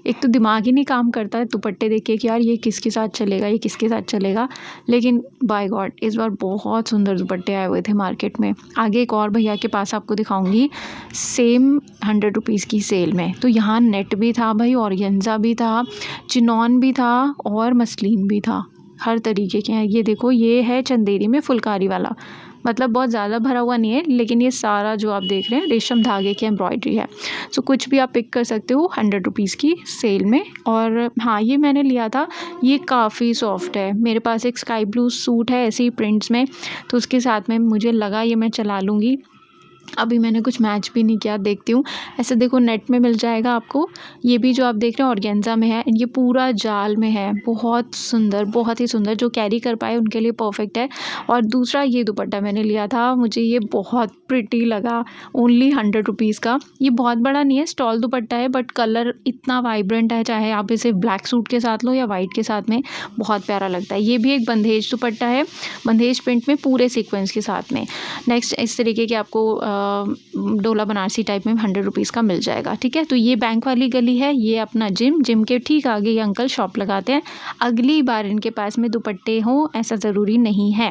एक तो दिमाग ही नहीं काम करता है दुपट्टे देख के कि यार ये किसके साथ चलेगा, ये किसके साथ चलेगा। लेकिन बाय गॉड इस बार बहुत सुंदर दुपट्टे आए हुए थे मार्केट में। आगे एक और भैया के पास आपको दिखाऊंगी, सेम 100 रुपीज़ की सेल में। तो यहाँ नेट भी था भाई, ऑर्गेन्जा भी था, चिनॉन भी था, और मसलिन भी था, हर तरीके के हैं। ये देखो, ये है चंदेरी में फुलकारी वाला, मतलब बहुत ज़्यादा भरा हुआ नहीं है, लेकिन ये सारा जो आप देख रहे हैं रेशम धागे की एम्ब्रॉयडरी है। सो कुछ भी आप पिक कर सकते हो 100 रुपीज़ की सेल में। और हाँ, ये मैंने लिया था, ये काफ़ी सॉफ्ट है। मेरे पास एक स्काई ब्लू सूट है ऐसे ही प्रिंट्स में, तो उसके साथ में मुझे लगा ये मैं चला लूँगी। अभी मैंने कुछ मैच भी नहीं किया, देखती हूँ। ऐसे देखो नेट में मिल जाएगा आपको। ये भी जो आप देख रहे हैं ऑर्गेन्जा में है, ये पूरा जाल में है, बहुत सुंदर, बहुत ही सुंदर। जो कैरी कर पाए उनके लिए परफेक्ट है। और दूसरा ये दुपट्टा मैंने लिया था, मुझे ये बहुत प्रिटी लगा, ओनली 100 रुपीज़ का। ये बहुत बड़ा नहीं है, स्टॉल दुपट्टा है, बट कलर इतना वाइब्रेंट है, चाहे आप इसे ब्लैक सूट के साथ लो या वाइट के साथ में, बहुत प्यारा लगता है। ये भी एक बंदेज दुपट्टा है, बंदेज प्रिंट में पूरे सीक्वेंस के साथ में। नेक्स्ट इस तरीके के आपको डोला बनारसी टाइप में 100 रुपीज़ का मिल जाएगा। ठीक है, तो ये बैंक वाली गली है, ये अपना जिम के ठीक आगे ये अंकल शॉप लगाते हैं। अगली बार इनके पास में दुपट्टे हों ऐसा ज़रूरी नहीं है।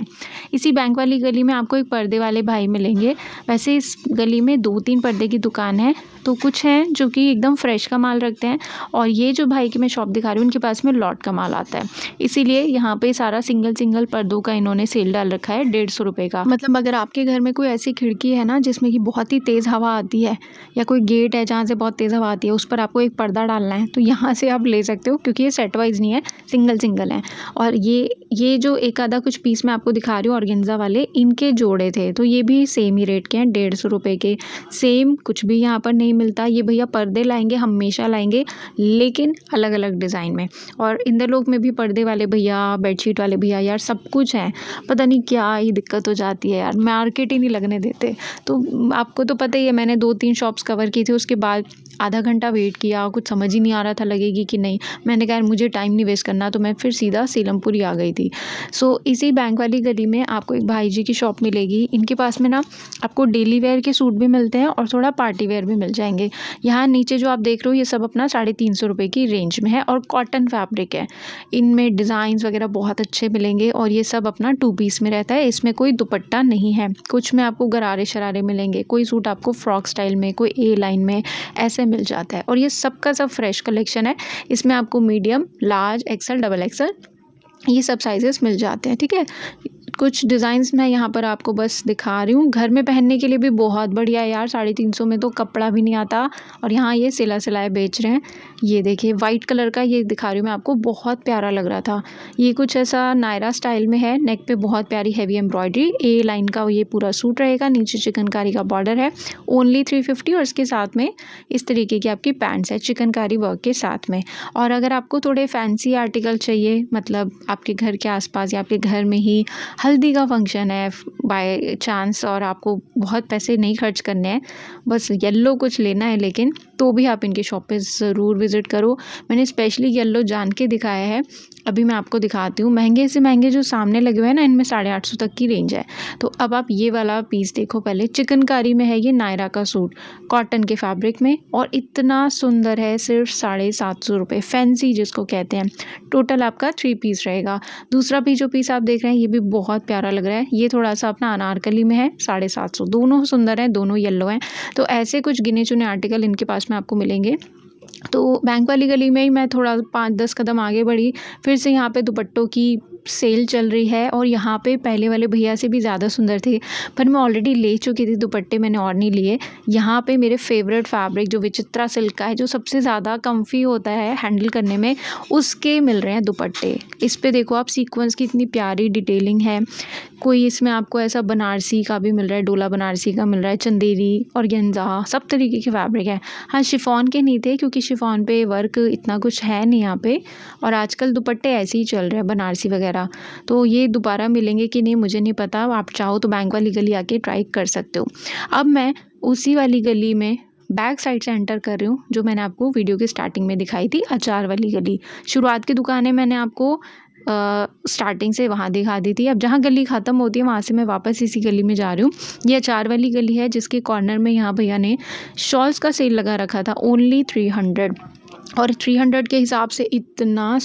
इसी बैंक वाली गली में आपको एक पर्दे वाले भाई मिलेंगे। वैसे इस गली में 2-3 पर्दे की दुकान है, तो कुछ हैं जो कि एकदम फ्रेश का माल रखते हैं, और ये जो भाई की मैं शॉप दिखा रही हूँ उनके पास में लॉट का माल आता है। इसीलिए यहाँ पे सारा सिंगल पर्दों का इन्होंने सेल डाल रखा है 150 रुपये का। मतलब अगर आपके घर में कोई ऐसी खिड़की है ना जिसमें कि बहुत ही तेज़ हवा आती है, या कोई गेट है जहाँ से बहुत तेज़ हवा आती है, उस पर आपको एक पर्दा डालना है, तो यहाँ से आप ले सकते हो, क्योंकि ये सेट वाइज नहीं है, सिंगल है। और ये जो एक आधा कुछ पीस मैं आपको दिखा रही हूँ ऑर्गेन्जा वाले, इनके जोड़े थे, तो ये भी सेम ही रेट के हैं, 150 रुपये के। सेम कुछ भी यहाँ पर नहीं मिलता। ये भैया पर्दे लाएंगे, हमेशा लाएंगे, लेकिन अलग अलग डिज़ाइन में। और इंदरलोक में भी पर्दे वाले भैया, बेडशीट वाले भैया, यार सब कुछ है। पता नहीं क्या ही दिक्कत हो जाती है यार, मार्केट ही नहीं लगने देते। तो आपको तो पता ही है, मैंने 2-3 शॉप्स कवर की थी, उसके बाद आधा घंटा वेट किया, कुछ समझ ही नहीं आ रहा था लगेगी कि नहीं। मैंने कहा मुझे टाइम नहीं वेस्ट करना, तो मैं फिर सीधा सीलमपुरी आ गई थी। सो इसी बैंक वाली गली में आपको एक भाई जी की शॉप मिलेगी। इनके पास में ना आपको डेली वेयर के सूट भी मिलते हैं और थोड़ा पार्टी वेयर भी मिल जाएंगे। यहाँ नीचे जो आप देख रहे हो ये सब अपना 350 रुपये की रेंज में है, और कॉटन फैब्रिक है। इनमें डिज़ाइंस वगैरह बहुत अच्छे मिलेंगे, और ये सब अपना 2 पीस में रहता है, इसमें कोई दुपट्टा नहीं है। कुछ में आपको गरारे शरारे मिलेंगे, कोई सूट आपको फ्रॉक स्टाइल में, कोई ए लाइन में ऐसे मिल जाता है। और ये सब का सब फ्रेश कलेक्शन है। इसमें आपको medium, large, XL, double XL, ये सब साइजेस मिल जाते हैं। ठीक है, कुछ डिज़ाइंस मैं यहाँ पर आपको बस दिखा रही हूँ। घर में पहनने के लिए भी बहुत बढ़िया है यार, 350 में तो कपड़ा भी नहीं आता। और यहाँ ये सिला सिलाए बेच रहे हैं। ये देखिए वाइट कलर का ये दिखा रही हूँ मैं आपको, बहुत प्यारा लग रहा था। ये कुछ ऐसा नायरा स्टाइल में है, नेक पे बहुत प्यारी हैवी एम्ब्रॉयडरी, ए लाइन का ये पूरा सूट रहेगा, नीचे चिकनकारी का बॉर्डर है, ओनली 350। और इसके साथ में इस तरीके की आपकी पैंट्स है चिकनकारी वर्क के साथ में। और अगर आपको थोड़े फैंसी आर्टिकल चाहिए, मतलब आपके घर के आसपास या आपके घर में ही हल्दी का फंक्शन है बाय चांस, और आपको बहुत पैसे नहीं खर्च करने हैं, बस येलो कुछ लेना है, लेकिन तो भी आप इनकी शॉप पे ज़रूर विज़िट करो। मैंने स्पेशली येलो जान के दिखाया है। अभी मैं आपको दिखाती हूँ। महंगे से महंगे जो सामने लगे हुए हैं ना, इनमें 850 तक की रेंज है। तो अब आप ये वाला पीस देखो पहले, चिकनकारी में है ये नायरा का सूट, कॉटन के फैब्रिक में, और इतना सुंदर है, सिर्फ 750 रुपये, फैंसी जिसको कहते हैं। टोटल आपका 3 पीस रहेगा। दूसरा भी जो पीस आप देख रहे हैं ये भी बहुत प्यारा लग रहा है। ये थोड़ा सा अपना अनारकली में है, 750। दोनों सुंदर हैं, दोनों येलो हैं। तो ऐसे कुछ गिने चुने आर्टिकल इनके पास में आपको मिलेंगे। तो बैंक वाली गली में ही मैं थोड़ा 5-10 कदम आगे बढ़ी, फिर से यहाँ पे दुपट्टों की सेल चल रही है और यहाँ पे पहले वाले भैया से भी ज़्यादा सुंदर थे, पर मैं ऑलरेडी ले चुकी थी दुपट्टे, मैंने और नहीं लिए। यहाँ पे मेरे फेवरेट फैब्रिक जो विचित्रा सिल्क का है, जो सबसे ज़्यादा कम्फी होता है हैंडल करने में, उसके मिल रहे हैं दुपट्टे। इस पे देखो आप सीक्वेंस की इतनी प्यारी डिटेलिंग है। कोई इसमें आपको ऐसा बनारसी का भी मिल रहा है, डोला बनारसी का मिल रहा है, चंदेरी, ऑर्गेन्जा, सब तरीके के फैब्रिक है। हाँ, शिफॉन के नहीं थे क्योंकि शिफॉन पे वर्क इतना कुछ है नहीं यहाँ पे, और आजकल दुपट्टे ऐसे ही चल रहे हैं बनारसी वगैरह। तो ये दोबारा मिलेंगे कि नहीं मुझे नहीं पता, आप चाहो तो बैंक वाली गली आके ट्राई कर सकते हो। अब मैं उसी वाली गली में बैक साइड से एंटर कर रही हूँ, जो मैंने आपको वीडियो की स्टार्टिंग में दिखाई थी, अचार वाली गली। शुरुआत की दुकानें मैंने आपको स्टार्टिंग से वहाँ दिखा दी थी। अब जहाँ गली ख़त्म होती है वहाँ से मैं वापस इसी गली में जा रही हूँ। ये अचार वाली गली है, जिसके कॉर्नर में यहाँ भैया ने शॉल्स का सेल लगा रखा था, ओनली 300, और 300 के हिसाब से इतना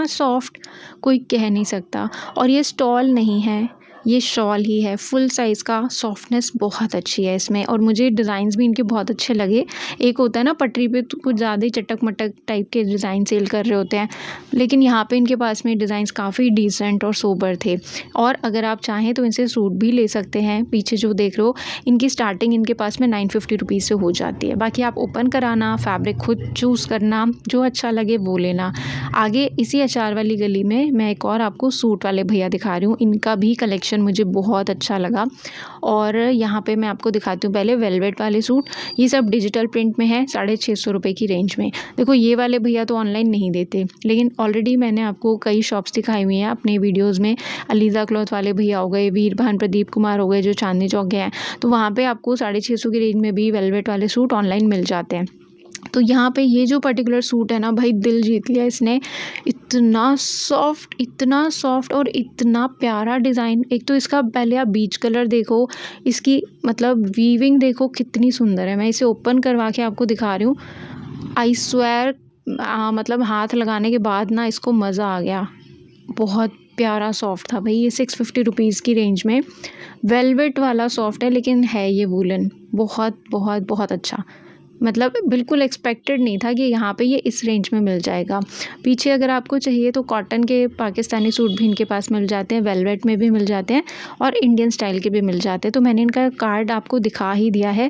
सॉफ्ट कोई कह नहीं सकता। और ये स्टॉल नहीं है, ये शॉल ही है, फुल साइज़ का। सॉफ्टनेस बहुत अच्छी है इसमें, और मुझे डिज़ाइंस भी इनके बहुत अच्छे लगे। एक होता है ना पटरी पे तो कुछ ज़्यादा ही चटक मटक टाइप के डिज़ाइन सेल कर रहे होते हैं, लेकिन यहाँ पे इनके पास में डिज़ाइंस काफ़ी डिसेंट और सोबर थे। और अगर आप चाहें तो इनसे सूट भी ले सकते हैं। पीछे जो देख रहे हो, इनकी स्टार्टिंग इनके पास में 950 रुपीज़ से हो जाती है। बाकी आप ओपन कराना, फैब्रिक खुद चूज़ करना, जो अच्छा लगे वो लेना। आगे इसी अचार वाली गली में मैं एक और आपको सूट वाले भैया दिखा रही हूँ, इनका भी कलेक्शन मुझे बहुत अच्छा लगा। और यहाँ पे मैं आपको दिखाती हूँ पहले वेलवेट वाले सूट। ये सब डिजिटल प्रिंट में है, 650 रुपये की रेंज में। देखो ये वाले भैया तो ऑनलाइन नहीं देते, लेकिन ऑलरेडी मैंने आपको कई शॉप्स दिखाई हुई हैं अपने वीडियोज़ में। अलीज़ा क्लॉथ वाले भैया हो गए, वीरभान प्रदीप कुमार हो गए, जो चांदनी चौक गए हैं, तो वहाँ पर आपको 650 की रेंज में भी वेलवेट वाले सूट ऑनलाइन मिल जाते हैं। तो यहाँ पे ये जो पर्टिकुलर सूट है ना भाई, दिल जीत लिया इसने। इतना सॉफ्ट और इतना प्यारा डिज़ाइन। एक तो इसका पहले आप बीच कलर देखो, इसकी मतलब वीविंग देखो कितनी सुंदर है। मैं इसे ओपन करवा के आपको दिखा रही हूँ। आई स्वेयर, मतलब हाथ लगाने के बाद ना इसको मज़ा आ गया। बहुत प्यारा सॉफ्ट था भाई। ये 650 रुपीज़ की रेंज में वेलवेट वाला सॉफ्ट है, लेकिन है ये वूलन। बहुत बहुत बहुत अच्छा, मतलब बिल्कुल एक्सपेक्टेड नहीं था कि यहाँ पे ये इस रेंज में मिल जाएगा। पीछे अगर आपको चाहिए तो कॉटन के पाकिस्तानी सूट भी इनके पास मिल जाते हैं, वेलवेट में भी मिल जाते हैं, और इंडियन स्टाइल के भी मिल जाते हैं। तो मैंने इनका कार्ड आपको दिखा ही दिया है।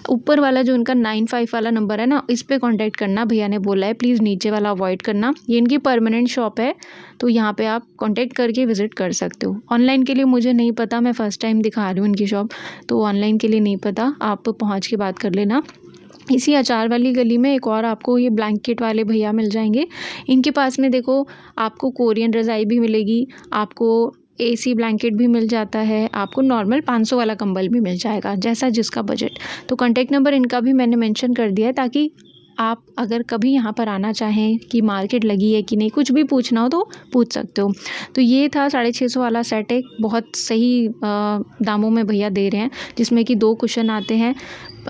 ऊपर वाला जो इनका 95 वाला नंबर है ना, इस पर कॉन्टैक्ट करना, भैया ने बोला है प्लीज़ नीचे वाला अवॉइड करना। ये इनकी परमानेंट शॉप है, तो यहाँ पर आप कॉन्टैक्ट करके विज़िट कर सकते हो। ऑनलाइन के लिए मुझे नहीं पता, मैं फ़र्स्ट टाइम दिखा रही हूँ इनकी शॉप, तो ऑनलाइन के लिए नहीं पता, आप पहुँच के बात कर लेना। इसी अचार वाली गली में एक और आपको ये ब्लैंकेट वाले भैया मिल जाएंगे। इनके पास में देखो आपको कोरियन रज़ाई भी मिलेगी, आपको एसी ब्लैंकेट भी मिल जाता है, आपको नॉर्मल 500 वाला कंबल भी मिल जाएगा, जैसा जिसका बजट। तो कॉन्टैक्ट नंबर इनका भी मैंने मेंशन कर दिया है, ताकि आप अगर कभी यहाँ पर आना चाहें कि मार्केट लगी है कि नहीं, कुछ भी पूछना हो तो पूछ सकते हो। तो ये था 650 वाला सेट, एक बहुत सही दामों में भैया दे रहे हैं, जिसमें कि 2 कुशन आते हैं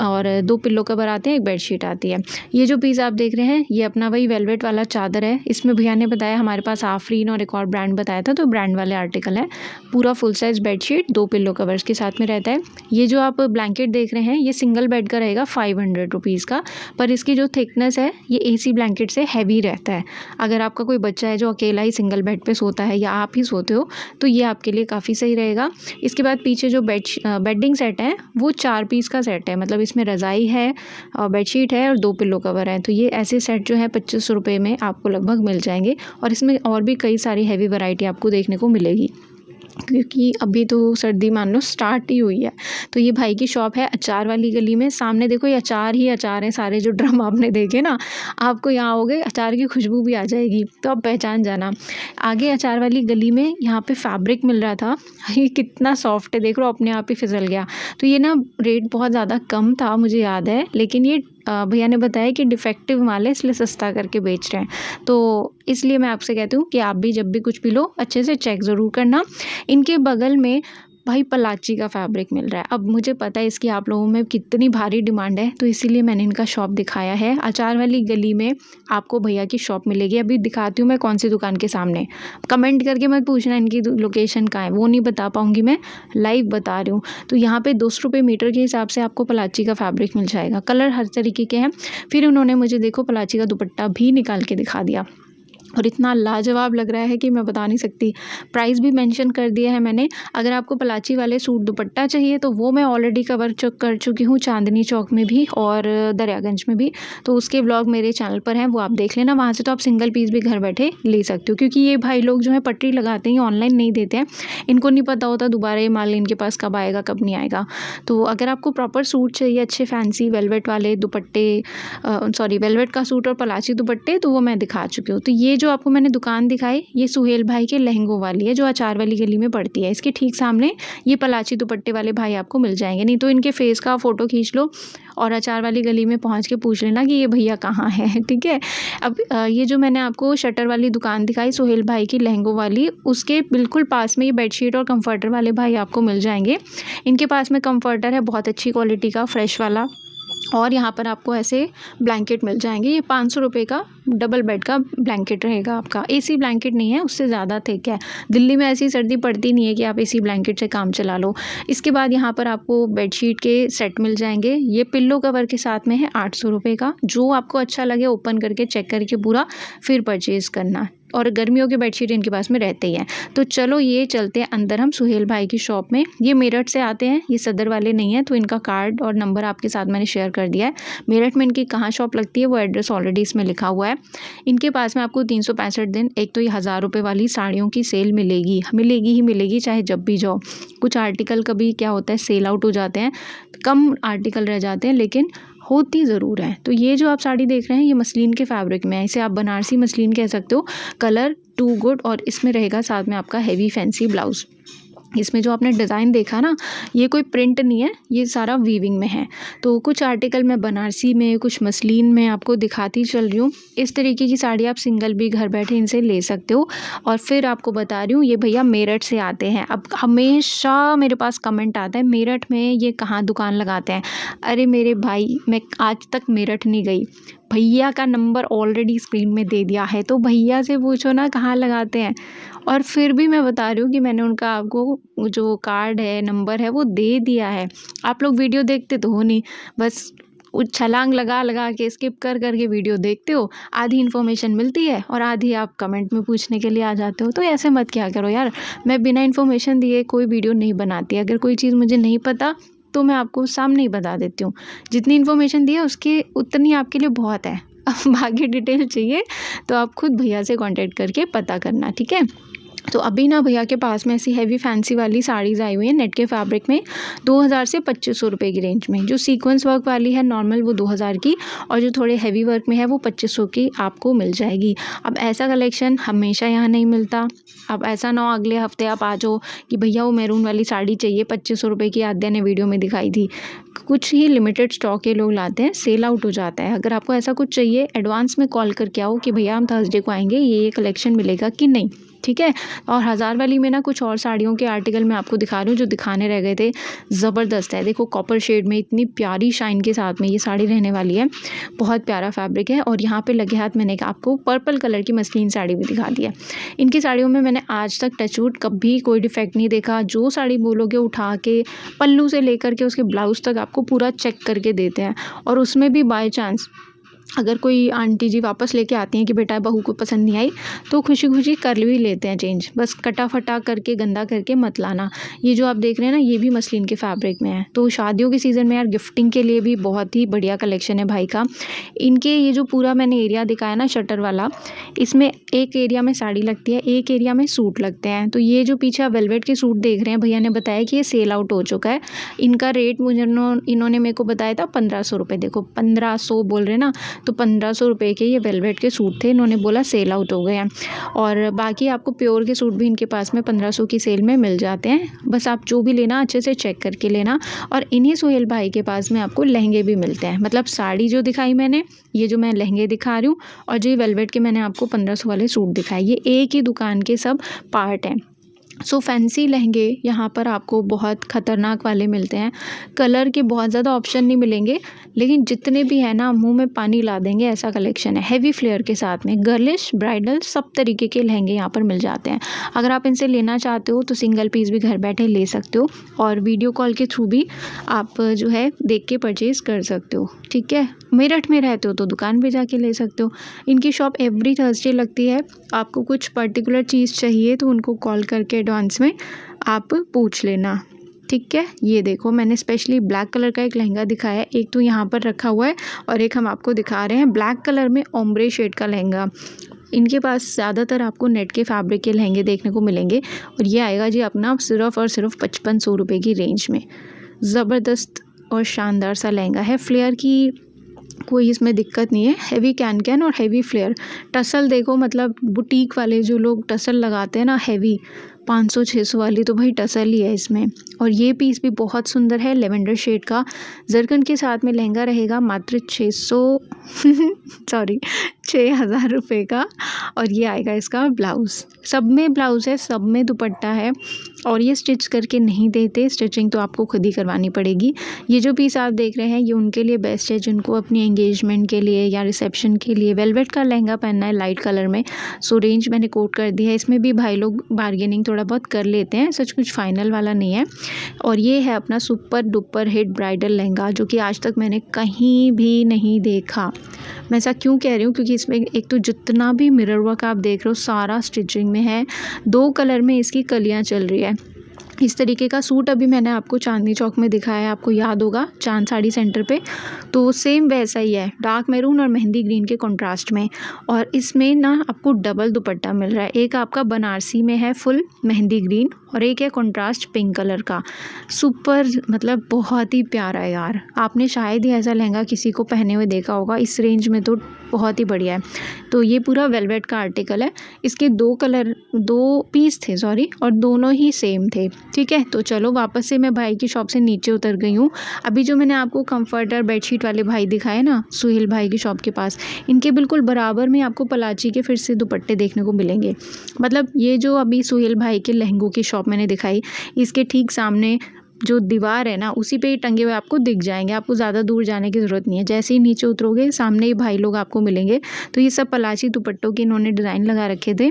और 2 पिल्लो कवर आते हैं, 1 बेडशीट आती है। ये जो पीस आप देख रहे हैं, ये अपना वही वेलवेट वाला चादर है। इसमें भैया ने बताया हमारे पास आफरीन और एक और ब्रांड बताया था, तो ब्रांड वाले आर्टिकल है। पूरा full size bedsheet 2 pillow covers के साथ में रहता है। ये जो आप ब्लैंकेट देख रहे हैं, ये सिंगल बेड का रहेगा 500 रुपीज़ का, पर इसकी जो थिकनेस है ये एसी ब्लैंकेट से हैवी रहता है। अगर आपका कोई बच्चा है जो अकेला ही सिंगल बेड पे सोता है, या आप ही सोते हो, तो ये आपके लिए काफ़ी सही रहेगा। इसके बाद पीछे जो बेडिंग सेट है वो 4 पीस का सेट है, मतलब इसमें रज़ाई है, बेडशीट है और 2 पिल्लो कवर है। तो ये ऐसे सेट जो है 2500 रुपये में आपको लगभग मिल जाएंगे, और इसमें और भी कई सारी हैवी वैरायटी आपको देखने को मिलेगी, क्योंकि अभी तो सर्दी मान लो स्टार्ट ही हुई है। तो ये भाई की शॉप है अचार वाली गली में। सामने देखो ये अचार ही अचार है, सारे जो ड्रम आपने देखे ना, आपको यहाँ आओगे अचार की खुशबू भी आ जाएगी, तो आप पहचान जाना। आगे अचार वाली गली में यहाँ पे फैब्रिक मिल रहा था, ये कितना सॉफ्ट है, देख लो अपने आप ही फिसल गया। तो ये ना रेट बहुत ज़्यादा कम था मुझे याद है, लेकिन ये भैया ने बताया कि डिफेक्टिव माल है, इसलिए सस्ता करके बेच रहे हैं। तो इसलिए मैं आपसे कहती हूँ कि आप भी जब भी कुछ भी लो अच्छे से चेक ज़रूर करना। इनके बगल में भाई पलाची का फैब्रिक मिल रहा है। अब मुझे पता है इसकी आप लोगों में कितनी भारी डिमांड है, तो इसीलिए मैंने इनका शॉप दिखाया है। अचार वाली गली में आपको भैया की शॉप मिलेगी। अभी दिखाती हूँ मैं कौन सी दुकान के सामने। कमेंट करके मत पूछना इनकी लोकेशन कहाँ है, वो नहीं बता पाऊँगी, मैं लाइव बता रही हूँ। तो यहाँ पे 200 रुपये मीटर के हिसाब से आपको पलाची का फैब्रिक मिल जाएगा। कलर हर तरीके के हैं। फिर उन्होंने मुझे देखो पलाची का दुपट्टा भी निकाल के दिखा दिया और इतना लाजवाब लग रहा है कि मैं बता नहीं सकती। प्राइस भी मेंशन कर दिया है मैंने। अगर आपको पलाची वाले सूट दुपट्टा चाहिए तो वो मैं ऑलरेडी कर चुकी हूँ, चांदनी चौक में भी और दरियागंज में भी। तो उसके व्लॉग मेरे चैनल पर हैं, वो आप देख लेना। वहाँ से तो आप सिंगल पीस भी घर बैठे ले सकते हो, क्योंकि ये भाई लोग जो है पटरी लगाते हैं, ऑनलाइन नहीं देते हैं। इनको नहीं पता होता दोबारा ये माल इनके पास कब आएगा कब नहीं आएगा। तो अगर आपको प्रॉपर सूट चाहिए अच्छे फैंसी वेलवेट वाले दुपट्टे, वेलवेट का सूट और पलाची दुपट्टे, तो वो मैं दिखा चुकी हूँ। तो ये जो आपको मैंने दुकान दिखाई, ये सुहेल भाई के लहंगों वाली है, जो अचार वाली गली में पड़ती है। इसके ठीक सामने ये पलाची दुपट्टे वाले भाई आपको मिल जाएंगे। नहीं तो इनके फेस का फ़ोटो खींच लो और अचार वाली गली में पहुंच के पूछ लेना कि ये भैया कहाँ हैं, ठीक है। अब ये जो मैंने आपको शटर वाली दुकान दिखाई सुहेल भाई की लहंगों वाली, उसके बिल्कुल पास में ये बेडशीट और कंफर्टर वाले भाई आपको मिल जाएंगे। इनके पास में कंफर्टर है बहुत अच्छी क्वालिटी का, फ्रेश वाला। और यहाँ पर आपको ऐसे ब्लैंकेट मिल जाएंगे। ये 500 रुपये का डबल बेड का ब्लैंकेट रहेगा आपका। एसी ब्लैंकेट नहीं है, उससे ज़्यादा थिक है। दिल्ली में ऐसी सर्दी पड़ती नहीं है कि आप एसी ब्लैंकेट से काम चला लो। इसके बाद यहाँ पर आपको बेडशीट के सेट मिल जाएंगे। ये पिल्लो कवर के साथ में है 800 रुपये का। जो आपको अच्छा लगे ओपन करके चेक करके पूरा फिर परचेज़ करना। और गर्मियों के बेडशीट इनके पास में रहते ही हैं। तो चलो ये चलते हैं अंदर हम सुहेल भाई की शॉप में। ये मेरठ से आते हैं, ये सदर वाले नहीं हैं, तो इनका कार्ड और नंबर आपके साथ मैंने शेयर कर दिया है। मेरठ में इनकी कहाँ शॉप लगती है वो एड्रेस ऑलरेडी इसमें लिखा हुआ है। इनके पास में आपको 365 दिन एक तो ये 1000 रुपये वाली साड़ियों की सेल मिलेगी ही मिलेगी, चाहे जब भी जाओ। कुछ आर्टिकल कभी क्या होता है सेल आउट हो जाते हैं, कम आर्टिकल रह जाते हैं, लेकिन होती ज़रूर है। तो ये जो आप साड़ी देख रहे हैं ये मसलिन के फैब्रिक में है, इसे आप बनारसी मसलिन कह सकते हो। Colour too good. और इसमें रहेगा साथ में आपका हैवी फैंसी ब्लाउज़। इसमें जो आपने डिज़ाइन देखा ना, ये कोई प्रिंट नहीं है, ये सारा वीविंग में है। तो कुछ आर्टिकल मैं बनारसी में, कुछ मसलिन में आपको दिखाती चल रही हूँ। इस तरीके की साड़ी आप सिंगल भी घर बैठे इनसे ले सकते हो। और फिर आपको बता रही हूँ, ये भैया मेरठ से आते हैं। अब हमेशा मेरे पास कमेंट आता है मेरठ में ये कहाँ दुकान लगाते हैं। अरे मेरे भाई, मैं आज तक मेरठ नहीं गई। भैया का नंबर ऑलरेडी स्क्रीन में दे दिया है, तो भैया से पूछो ना कहाँ लगाते हैं। और फिर भी मैं बता रही हूँ कि मैंने उनका आपको जो कार्ड है, नंबर है, वो दे दिया है। आप लोग वीडियो देखते तो हो नहीं, बस छलांग लगा लगा के स्किप कर के वीडियो देखते हो। आधी इन्फॉर्मेशन मिलती है और आधी आप कमेंट में पूछने के लिए आ जाते हो। तो ऐसे मत क्या करो यार, मैं बिना इन्फॉर्मेशन दिए कोई वीडियो नहीं बनाती। अगर कोई चीज़ मुझे नहीं पता तो मैं आपको सामने ही बता देती हूँ। जितनी इन्फॉर्मेशन दी है उसकी उतनी आपके लिए बहुत है। अब बाकी डिटेल चाहिए तो आप खुद भैया से कांटेक्ट करके पता करना, ठीक है। तो अभी ना भैया के पास में ऐसी हैवी फैंसी वाली साड़ीज़ आई हुई हैं नेट के फैब्रिक में, 2000 से 2500 रुपये की रेंज में। जो सीक्वेंस वर्क वाली है नॉर्मल वो 2000 की, और जो थोड़े हैवी वर्क में है वो 2500 की आपको मिल जाएगी। अब ऐसा कलेक्शन हमेशा यहाँ नहीं मिलता। अब ऐसा ना हो अगले हफ्ते आप आ जाओ कि भैया वो मैरून वाली साड़ी चाहिए 2500 रुपये की, आद्या ने वीडियो में दिखाई थी। कुछ ही लिमिटेड स्टॉक के लोग लाते हैं, सेल आउट हो जाता है। अगर आपको ऐसा कुछ चाहिए एडवांस में कॉल करके आओ कि भैया हम थर्सडे को आएंगे, ये कलेक्शन मिलेगा कि नहीं, ठीक है। और 1000 वाली में ना कुछ और साड़ियों के आर्टिकल मैं आपको दिखा रही हूँ जो दिखाने रह गए थे। ज़बरदस्त है, देखो कॉपर शेड में इतनी प्यारी शाइन के साथ में ये साड़ी रहने वाली है। बहुत प्यारा फैब्रिक है। और यहाँ पे लगे हाथ मैंने आपको पर्पल कलर की मसलिन साड़ी भी दिखा दी है। इनकी साड़ियों में मैंने आज तक टचवुड कभी कोई डिफेक्ट नहीं देखा। जो साड़ी बोलोगे उठा के पल्लू से लेकर के उसके ब्लाउज तक आपको पूरा चेक करके देते हैं। और उसमें भी बाय चांस अगर कोई आंटी जी वापस लेके आती हैं कि बेटा बहू को पसंद नहीं आई, तो खुशी खुशी कर भी लेते हैं चेंज। बस कटा फटा करके गंदा करके मत लाना। ये जो आप देख रहे हैं ना, ये भी मसलिन के फैब्रिक में है। तो शादियों के सीज़न में यार गिफ्टिंग के लिए भी बहुत ही बढ़िया कलेक्शन है भाई का। इनके ये जो पूरा मैंने एरिया दिखाया ना शटर वाला, इसमें एक एरिया में साड़ी लगती है, एक एरिया में सूट लगते हैं। तो ये जो पीछे वेलवेट के सूट देख रहे हैं, भैया ने बताया कि ये सेल आउट हो चुका है। इनका रेट मुझे इन्होंने मेरे को बताया था 1500 रुपये। देखो 1500 बोल रहे ना, तो 1500 रुपये के ये वेलवेट के सूट थे। इन्होंने बोला सेल आउट हो गए हैं। और बाकी आपको प्योर के सूट भी इनके पास में 1500 की सेल में मिल जाते हैं। बस आप जो भी लेना अच्छे से चेक करके लेना। और इन्हीं सुहेल भाई के पास में आपको लहंगे भी मिलते हैं। मतलब साड़ी जो दिखाई मैंने, ये जो मैं लहंगे दिखा रही हूँ, और जो वेलवेट के मैंने आपको 1500 वाले सूट दिखाए, ये एक ही दुकान के सब पार्ट हैं। सो फैंसी लहंगे यहाँ पर आपको बहुत ख़तरनाक वाले मिलते हैं। कलर के बहुत ज़्यादा ऑप्शन नहीं मिलेंगे, लेकिन जितने भी हैं ना मुँह में पानी ला देंगे ऐसा कलेक्शन है। हेवी फ्लेयर के साथ में गर्लिश, ब्राइडल सब तरीके के लहंगे यहाँ पर मिल जाते हैं। अगर आप इनसे लेना चाहते हो तो सिंगल पीस भी घर बैठे ले सकते हो और वीडियो कॉल के थ्रू भी आप जो है देख के परचेज़ कर सकते हो, ठीक है। मेरठ में रहते हो तो दुकान पे जाके ले सकते हो। इनकी शॉप एवरी थर्सडे लगती है। आपको कुछ पर्टिकुलर चीज़ चाहिए तो उनको कॉल करके एडवांस में आप पूछ लेना, ठीक है। ये देखो मैंने स्पेशली ब्लैक कलर का एक लहंगा दिखाया है, एक तो यहाँ पर रखा हुआ है और एक हम आपको दिखा रहे हैं ब्लैक कलर में ओम्ब्रे शेड का लहंगा। इनके पास ज़्यादातर आपको नेट के फैब्रिक के लहंगे देखने को मिलेंगे और ये आएगा जी अपना सिर्फ और सिर्फ 5500 रुपये की रेंज में। ज़बरदस्त और शानदार सा लहंगा है। फ्लेयर की कोई इसमें दिक्कत नहीं है। हेवी कैन और हेवी फ्लेयर। टसल देखो, मतलब बुटीक वाले जो लोग टसल लगाते हैं ना हेवी 500-600 वाली, तो भाई टसल ही है इसमें। और ये पीस भी बहुत सुंदर है, लेवेंडर शेड का जरकन के साथ में लहंगा रहेगा मात्र 6,000 रुपये का। और ये आएगा इसका ब्लाउज़। सब में ब्लाउज़ है, सब में दुपट्टा है और ये स्टिच करके नहीं देते, स्टिचिंग तो आपको खुद ही करवानी पड़ेगी। ये जो पीस आप देख रहे हैं ये उनके लिए बेस्ट है जिनको अपनी एंगेजमेंट के लिए या रिसेप्शन के लिए वेलवेट का लहंगा पहनना है लाइट कलर में। सो रेंज मैंने कोट कर दी है। इसमें भी भाई लोग बार्गेनिंग थोड़ा बहुत कर लेते हैं, सच कुछ फाइनल वाला नहीं है। और ये है अपना super duper hit bridal lehenga जो कि आज तक मैंने कहीं भी नहीं देखा। मैं ऐसा क्यों कह रही हूँ, क्योंकि इसमें एक तो जितना भी मिरर वर्क आप देख रहे हो सारा स्टिचिंग में है। 2 कलर में इसकी कलियाँ चल रही है। इस तरीके का सूट अभी मैंने आपको चांदनी चौक में दिखाया है, आपको याद होगा, चांद साड़ी सेंटर पे, तो सेम वैसा ही है, डार्क मैरून और मेहंदी ग्रीन के कंट्रास्ट में। और इसमें ना आपको डबल दुपट्टा मिल रहा है। एक आपका बनारसी में है फुल मेहंदी ग्रीन और एक है कंट्रास्ट पिंक कलर का। सुपर, मतलब बहुत ही प्यारा है यार। आपने शायद ही ऐसा लहंगा किसी को पहने हुए देखा होगा इस रेंज में, तो बहुत ही बढ़िया है। तो ये पूरा वेलवेट का आर्टिकल है। इसके 2 पीस थे सॉरी, और दोनों ही सेम थे, ठीक है। तो चलो वापस से मैं भाई की शॉप से नीचे उतर गई हूँ। अभी जो मैंने आपको कंफर्टर बेडशीट वाले भाई दिखाए ना सुहेल भाई की शॉप के पास, इनके बिल्कुल बराबर में आपको पलाची के फिर से दुपट्टे देखने को मिलेंगे। मतलब ये जो अभी सुहेल भाई के लहंगों की शॉप मैंने दिखाई, इसके ठीक सामने जो दीवार है ना उसी पे ही टंगे हुए आपको दिख जाएंगे। आपको ज़्यादा दूर जाने की ज़रूरत नहीं है। जैसे ही नीचे उतरोगे सामने ही भाई लोग आपको मिलेंगे। तो ये सब पलाची दुपट्टों के इन्होंने डिज़ाइन लगा रखे थे।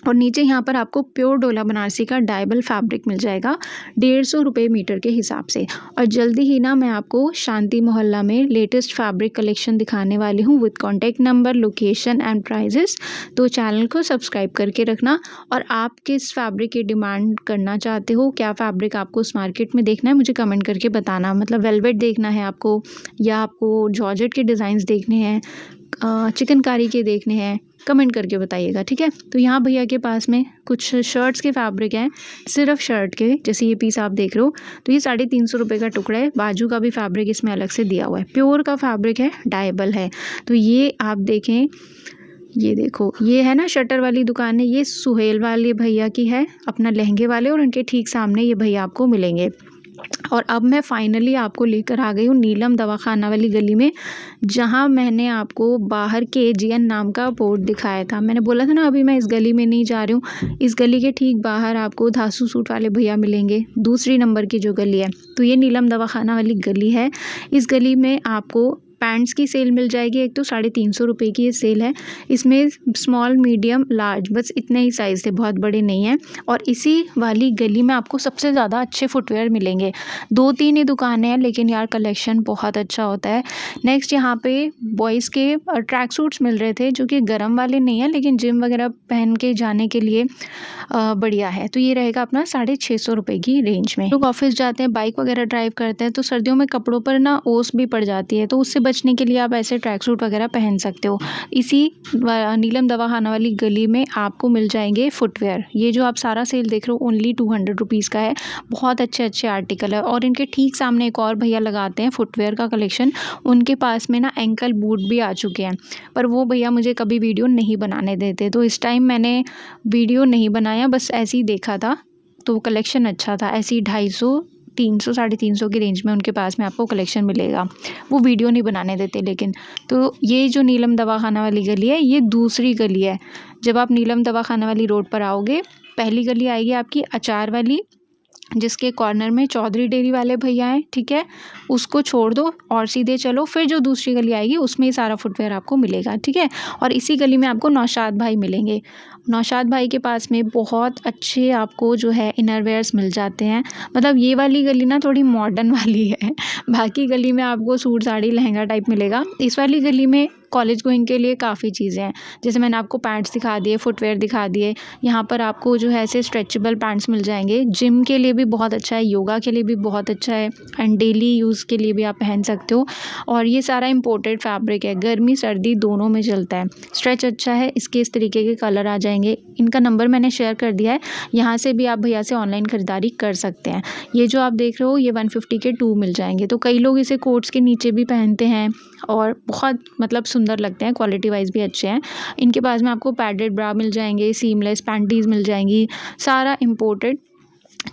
और नीचे यहाँ पर आपको प्योर डोला बनारसी का डायबल फैब्रिक मिल जाएगा 150 रुपये मीटर के हिसाब से। और जल्दी ही ना मैं आपको शांति मोहल्ला में लेटेस्ट फैब्रिक कलेक्शन दिखाने वाली हूँ with contact number, location and prices. तो चैनल को सब्सक्राइब करके रखना। और आप किस फैब्रिक की डिमांड करना चाहते हो, क्या फैब्रिक आपको उस मार्केट में देखना है, मुझे कमेंट करके बताना। मतलब वेलवेट देखना है आपको या आपको जॉर्जेट के डिज़ाइंस देखने हैं, चिकनकारी के देखने हैं, कमेंट करके बताइएगा, ठीक है। तो यहाँ भैया के पास में कुछ शर्ट्स के फैब्रिक हैं, सिर्फ शर्ट के, जैसे ये पीस आप देख रहे हो। तो ये 350 रुपये का टुकड़ा है। बाजू का भी फैब्रिक इसमें अलग से दिया हुआ है, प्योर का फैब्रिक है, डायबल है। तो ये आप देखें, ये देखो, ये है ना शटर वाली दुकान है, ये सुहेल वाले भैया की है, अपना लहंगे वाले, और उनके ठीक सामने ये भैया आपको मिलेंगे। और अब मैं फाइनली आपको लेकर आ गई हूँ नीलम दवाखाना वाली गली में, जहाँ मैंने आपको बाहर KGN नाम का बोर्ड दिखाया था। मैंने बोला था ना अभी मैं इस गली में नहीं जा रही हूँ। इस गली के ठीक बाहर आपको धासु सूट वाले भैया मिलेंगे, दूसरी नंबर की जो गली है। तो ये नीलम दवाखाना वाली गली है। इस गली में आपको पैंट्स की सेल मिल जाएगी। एक तो 350 रुपये की ये सेल है। इसमें स्मॉल, मीडियम, लार्ज, बस इतने ही साइज़ थे, बहुत बड़े नहीं हैं। और इसी वाली गली में आपको सबसे ज़्यादा अच्छे फुटवेयर मिलेंगे। 2-3 ही दुकानें हैं, लेकिन यार कलेक्शन बहुत अच्छा होता है। नेक्स्ट यहाँ पे बॉयज़ के ट्रैक सूट्स मिल रहे थे, जो कि गर्म वाले नहीं हैं, लेकिन जिम वगैरह पहन के जाने के लिए बढ़िया है। तो ये रहेगा अपना 650 रुपये की रेंज में। लोग ऑफिस जाते हैं, बाइक वगैरह ड्राइव करते हैं, तो सर्दियों में कपड़ों पर ना ओस भी पड़ जाती है, तो उससे बचने के लिए आप ऐसे ट्रैक सूट वगैरह पहन सकते हो। इसी नीलम दवाखाना वाली गली में आपको मिल जाएंगे फुटवेयर। ये जो आप सारा सेल देख रहे हो ओनली 200 रुपीज़ का है। बहुत अच्छे अच्छे आर्टिकल है। और इनके ठीक सामने एक और भैया लगाते हैं फुटवेयर का कलेक्शन। उनके पास में ना एंकल बूट भी आ चुके हैं, पर वो भैया मुझे कभी वीडियो नहीं बनाने देते, तो इस टाइम मैंने वीडियो नहीं बनाया, बस ऐसे ही देखा था। तो कलेक्शन अच्छा था। ऐसे ही 250, 300, 350 की रेंज में उनके पास में आपको कलेक्शन मिलेगा। वो वीडियो नहीं बनाने देते लेकिन। तो ये जो नीलम दवाखाना वाली गली है, ये दूसरी गली है। जब आप नीलम दवाखाना वाली रोड पर आओगे पहली गली आएगी आपकी अचार वाली, जिसके कॉर्नर में चौधरी डेयरी वाले भैया हैं, ठीक है, उसको छोड़ दो और सीधे चलो, फिर जो दूसरी गली आएगी उसमें ही सारा फुटवेयर आपको मिलेगा, ठीक है। और इसी गली में आपको नौशाद भाई मिलेंगे। नौशाद भाई के पास में बहुत अच्छे आपको जो है इनरवेयर्स मिल जाते हैं। मतलब ये वाली गली ना थोड़ी मॉडर्न वाली है, बाकी गली में आपको सूट साड़ी लहंगा टाइप मिलेगा। इस वाली गली में कॉलेज गोइंग के लिए काफ़ी चीज़ें हैं, जैसे मैंने आपको पैंट्स दिखा दिए, फुटवेयर दिखा दिए। यहाँ पर आपको जो है ऐसे स्ट्रेचेबल पैंट्स मिल जाएंगे, जिम के लिए भी बहुत अच्छा है, योगा के लिए भी बहुत अच्छा है, एंड डेली यूज़ के लिए भी आप पहन सकते हो। और ये सारा इम्पोर्टेड फैब्रिक है, गर्मी सर्दी दोनों में चलता है, स्ट्रेच अच्छा है, इसके इस तरीके के कलर आ जाएंगे। इनका नंबर मैंने शेयर कर दिया है, यहाँ से भी आप भैया से ऑनलाइन ख़रीदारी कर सकते हैं। ये जो आप देख रहे हो ये 150 के 2 मिल जाएंगे। तो कई लोग इसे कोट्स के नीचे भी पहनते हैं और बहुत मतलब सुंदर लगते हैं, क्वालिटी वाइज भी अच्छे हैं। इनके पास में आपको पैडेड ब्रा मिल जाएंगे, सीमलेस पैंटीज़ मिल जाएंगी, सारा इम्पोर्टेड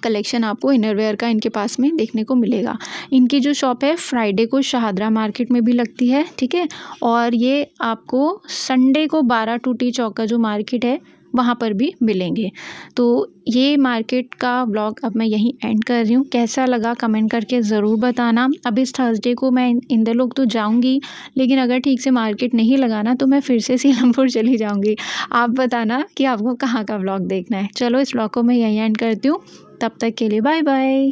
कलेक्शन आपको इनरवेयर का इनके पास में देखने को मिलेगा। इनकी जो शॉप है फ्राइडे को शाहदरा मार्केट में भी लगती है, ठीक है, और ये आपको संडे को 12 टूटी चौक का जो मार्केट है वहाँ पर भी मिलेंगे। तो ये मार्केट का व्लॉग अब मैं यहीं एंड कर रही हूँ। कैसा लगा कमेंट करके ज़रूर बताना। अब इस थर्सडे को मैं इंदर लोग तो जाऊँगी, लेकिन अगर ठीक से मार्केट नहीं लगा ना तो मैं फिर से सीलमपुर चली जाऊँगी। आप बताना कि आपको कहाँ का व्लॉग देखना है। चलो इस व्लॉग को मैं यहीं एंड करती हूँ, तब तक के लिए बाय बाय।